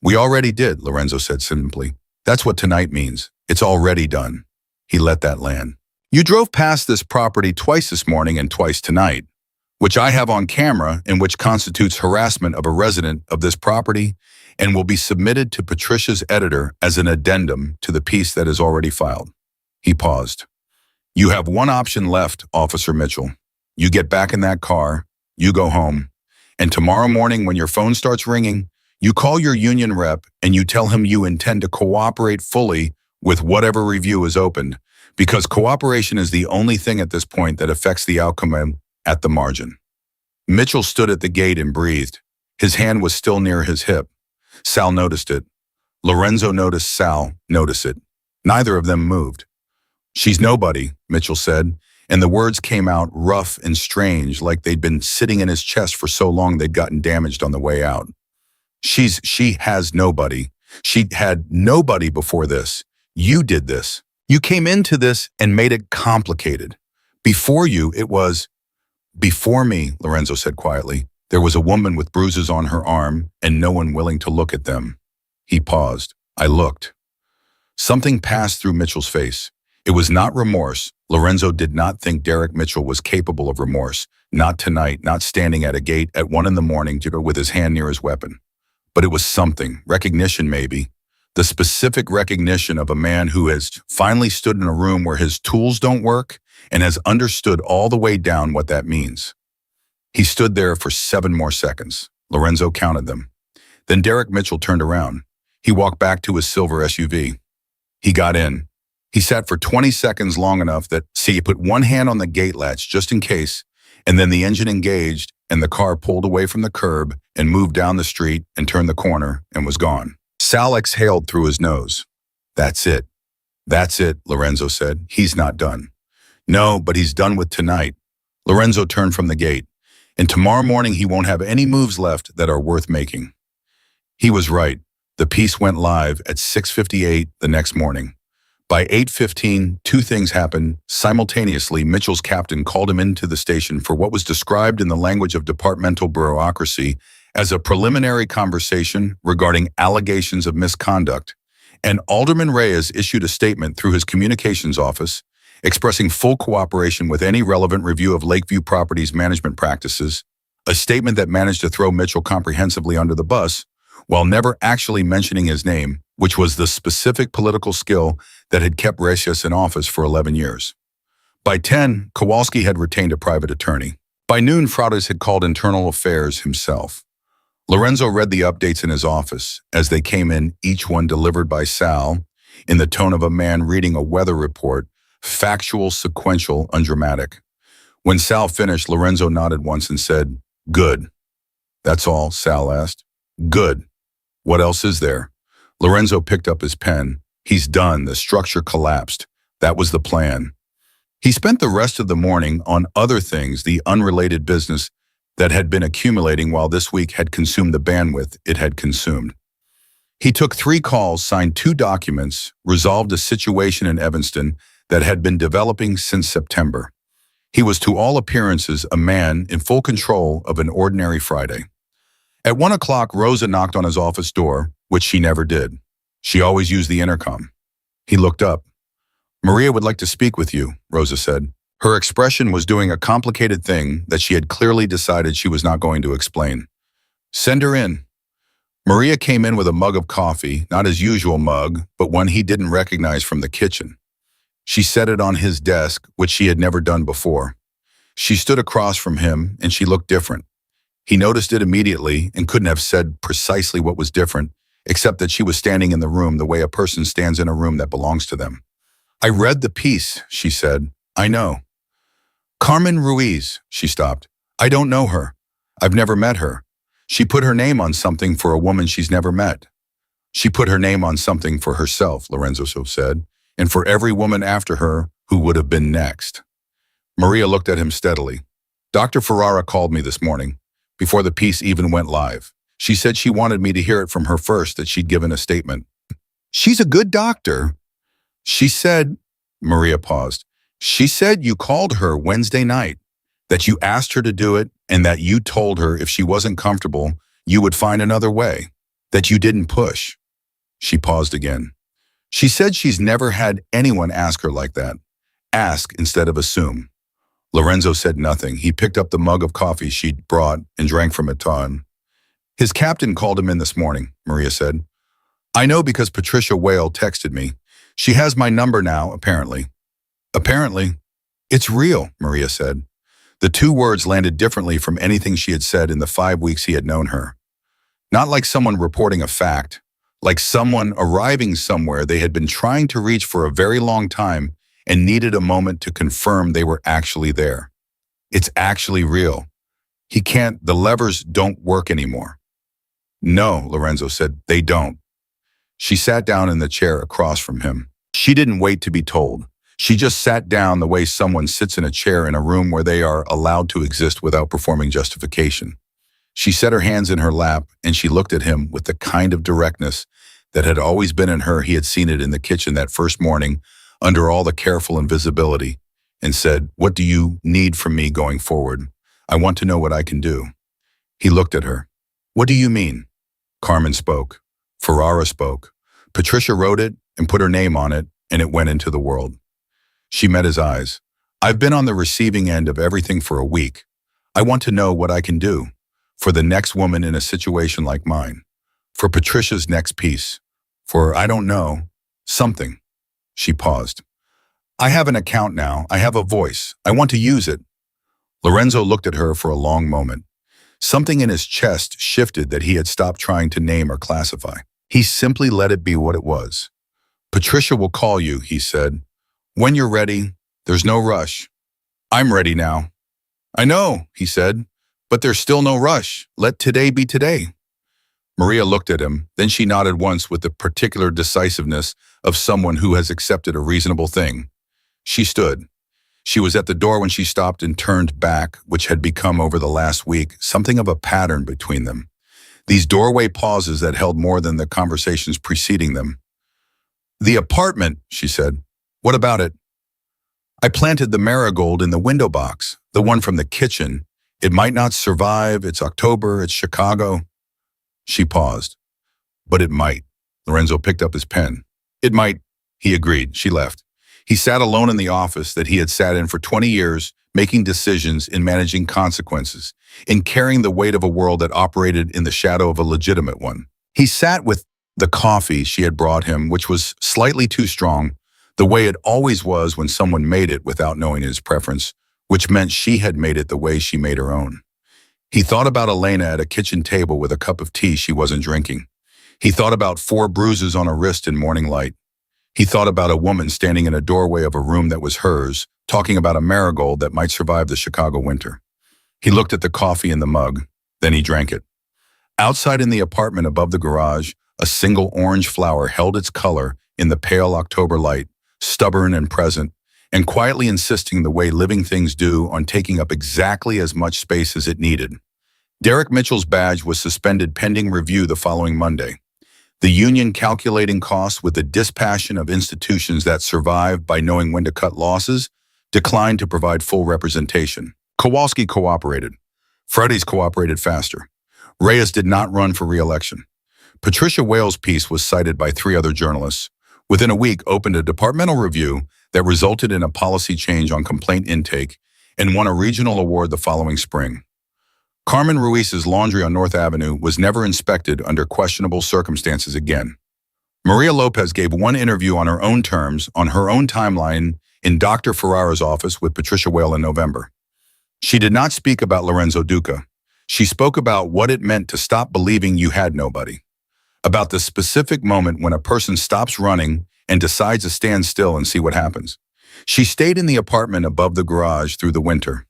"We already did," Lorenzo said simply. "That's what tonight means. It's already done." He let that land. "You drove past this property twice this morning and twice tonight, which I have on camera and which constitutes harassment of a resident of this property and will be submitted to Patricia's editor as an addendum to the piece that is already filed." He paused. "You have one option left, Officer Mitchell. You get back in that car, you go home, and tomorrow morning when your phone starts ringing, you call your union rep and you tell him you intend to cooperate fully with whatever review is opened, because cooperation is the only thing at this point that affects the outcome at the margin." Mitchell stood at the gate and breathed. His hand was still near his hip. Sal noticed it. Lorenzo noticed Sal notice it. Neither of them moved. "She's nobody," Mitchell said, and the words came out rough and strange, like they'd been sitting in his chest for so long they'd gotten damaged on the way out. She has nobody. She had nobody before this. You did this. You came into this and made it complicated. Before you, it was..." "Before me," Lorenzo said quietly, "there was a woman with bruises on her arm and no one willing to look at them." He paused. "I looked." Something passed through Mitchell's face. It was not remorse. Lorenzo did not think Derek Mitchell was capable of remorse. Not tonight, not standing at a gate at 1 a.m. with his hand near his weapon. But it was something, recognition maybe. The specific recognition of a man who has finally stood in a room where his tools don't work and has understood all the way down what that means. He stood there for 7 more seconds. Lorenzo counted them. Then Derek Mitchell turned around. He walked back to his silver SUV. He got in. He sat for 20 seconds, long enough that, he put one hand on the gate latch just in case, and then the engine engaged and the car pulled away from the curb and moved down the street and turned the corner and was gone. Sal exhaled through his nose. "That's it. That's it," Lorenzo said. "He's not done." "No, but he's done with tonight." Lorenzo turned from the gate. "And tomorrow morning he won't have any moves left that are worth making." He was right. The piece went live at 6:58 the next morning. By 8:15, two things happened simultaneously. Mitchell's captain called him into the station for what was described in the language of departmental bureaucracy as a preliminary conversation regarding allegations of misconduct, and Alderman Reyes issued a statement through his communications office expressing full cooperation with any relevant review of Lakeview Properties management practices, a statement that managed to throw Mitchell comprehensively under the bus while never actually mentioning his name, which was the specific political skill that had kept Reyes in office for 11 years. By 10, Kowalski had retained a private attorney. By noon, Fraudes had called internal affairs himself. Lorenzo read the updates in his office as they came in, each one delivered by Sal, in the tone of a man reading a weather report, factual, sequential, undramatic. When Sal finished, Lorenzo nodded once and said, "Good." "That's all?" Sal asked. "Good. What else is there?" Lorenzo picked up his pen. "He's done. The structure collapsed. That was the plan." He spent the rest of the morning on other things, the unrelated business that had been accumulating while this week had consumed the bandwidth it had consumed. He took 3 calls, signed 2 documents, resolved a situation in Evanston that had been developing since September. He was to all appearances a man in full control of an ordinary Friday. At 1 o'clock, Rosa knocked on his office door, which she never did. She always used the intercom. He looked up. "Maria would like to speak with you," Rosa said. Her expression was doing a complicated thing that she had clearly decided she was not going to explain. "Send her in." Maria came in with a mug of coffee, not his usual mug, but one he didn't recognize from the kitchen. She set it on his desk, which she had never done before. She stood across from him, and she looked different. He noticed it immediately and couldn't have said precisely what was different, except that she was standing in the room the way a person stands in a room that belongs to them. "I read the piece," she said. "I know." "Carmen Ruiz," she stopped. "I don't know her. I've never met her. She put her name on something for a woman she's never met." "She put her name on something for herself," Lorenzo said, "and for every woman after her who would have been next." Maria looked at him steadily. "Dr. Ferrara called me this morning, before the piece even went live. She said she wanted me to hear it from her first, that she'd given a statement." "She's a good doctor." "She said," Maria paused, "she said you called her Wednesday night, that you asked her to do it, and that you told her if she wasn't comfortable, you would find another way, that you didn't push." She paused again. "She said she's never had anyone ask her like that. Ask instead of assume." Lorenzo said nothing. He picked up the mug of coffee she'd brought and drank from it. "His captain called him in this morning," Maria said. "I know because Patricia Whale texted me. She has my number now, apparently." "Apparently." "It's real," Maria said. The 2 words landed differently from anything she had said in the 5 weeks he had known her. Not like someone reporting a fact, like someone arriving somewhere they had been trying to reach for a very long time and needed a moment to confirm they were actually there. "It's actually real. He can't, the levers don't work anymore." "No," Lorenzo said, "they don't." She sat down in the chair across from him. She didn't wait to be told. She just sat down the way someone sits in a chair in a room where they are allowed to exist without performing justification. She set her hands in her lap, and she looked at him with the kind of directness that had always been in her. He had seen it in the kitchen that first morning, under all the careful invisibility, and said, "What do you need from me going forward? I want to know what I can do." He looked at her. "What do you mean?" Carmen spoke. Ferrara spoke. Patricia wrote it and put her name on it, and it went into the world. She met his eyes. "I've been on the receiving end of everything for a week. I want to know what I can do for the next woman in a situation like mine, for Patricia's next piece, for, I don't know, something." She paused. "I have an account now. I have a voice. I want to use it." Lorenzo looked at her for a long moment. Something in his chest shifted that he had stopped trying to name or classify. He simply let it be what it was. "Patricia will call you," he said. "When you're ready. There's no rush." "I'm ready now." "I know," he said, "but there's still no rush. Let today be today." Maria looked at him, then she nodded once with the particular decisiveness of someone who has accepted a reasonable thing. She stood. She was at the door when she stopped and turned back, which had become over the last week something of a pattern between them. These doorway pauses that held more than the conversations preceding them. The apartment, she said. What about it? I planted the marigold in the window box, the one from the kitchen. It might not survive. It's October. It's Chicago. She paused. But it might. Lorenzo picked up his pen. It might, he agreed. She left. He sat alone in the office that he had sat in for 20 years, making decisions, in managing consequences, in carrying the weight of a world that operated in the shadow of a legitimate one. He sat with the coffee she had brought him, which was slightly too strong, the way it always was when someone made it without knowing his preference, which meant she had made it the way she made her own. He thought about Elena at a kitchen table with a cup of tea she wasn't drinking. He thought about 4 bruises on her wrist in morning light. He thought about a woman standing in a doorway of a room that was hers, talking about a marigold that might survive the Chicago winter. He looked at the coffee in the mug, then he drank it. Outside in the apartment above the garage, a single orange flower held its color in the pale October light, stubborn and present, and quietly insisting the way living things do on taking up exactly as much space as it needed. Derek Mitchell's badge was suspended pending review the following Monday. The union, calculating costs with the dispassion of institutions that survive by knowing when to cut losses, declined to provide full representation. Kowalski cooperated. Freddy's cooperated faster. Reyes did not run for re-election. Patricia Whale's piece was cited by 3 other journalists. Within a week, opened a departmental review that resulted in a policy change on complaint intake and won a regional award the following spring. Carmen Ruiz's laundry on North Avenue was never inspected under questionable circumstances again. Maria Lopez gave one interview on her own terms, on her own timeline, in Dr. Ferrara's office with Patricia Whale in November. She did not speak about Lorenzo Duca. She spoke about what it meant to stop believing you had nobody, about the specific moment when a person stops running and decides to stand still and see what happens. She stayed in the apartment above the garage through the winter.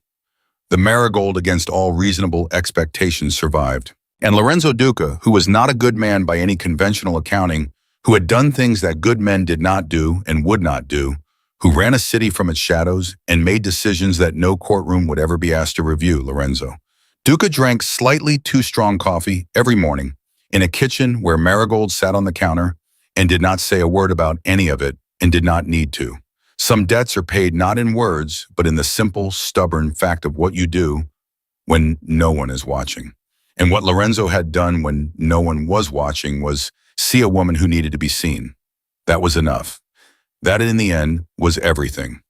The marigold, against all reasonable expectations, survived. And Lorenzo Duca, who was not a good man by any conventional accounting, who had done things that good men did not do and would not do, who ran a city from its shadows and made decisions that no courtroom would ever be asked to review, Lorenzo. Duca drank slightly too strong coffee every morning in a kitchen where marigold sat on the counter and did not say a word about any of it and did not need to. Some debts are paid not in words, but in the simple, stubborn fact of what you do when no one is watching. And what Lorenzo had done when no one was watching was see a woman who needed to be seen. That was enough. That, in the end, was everything.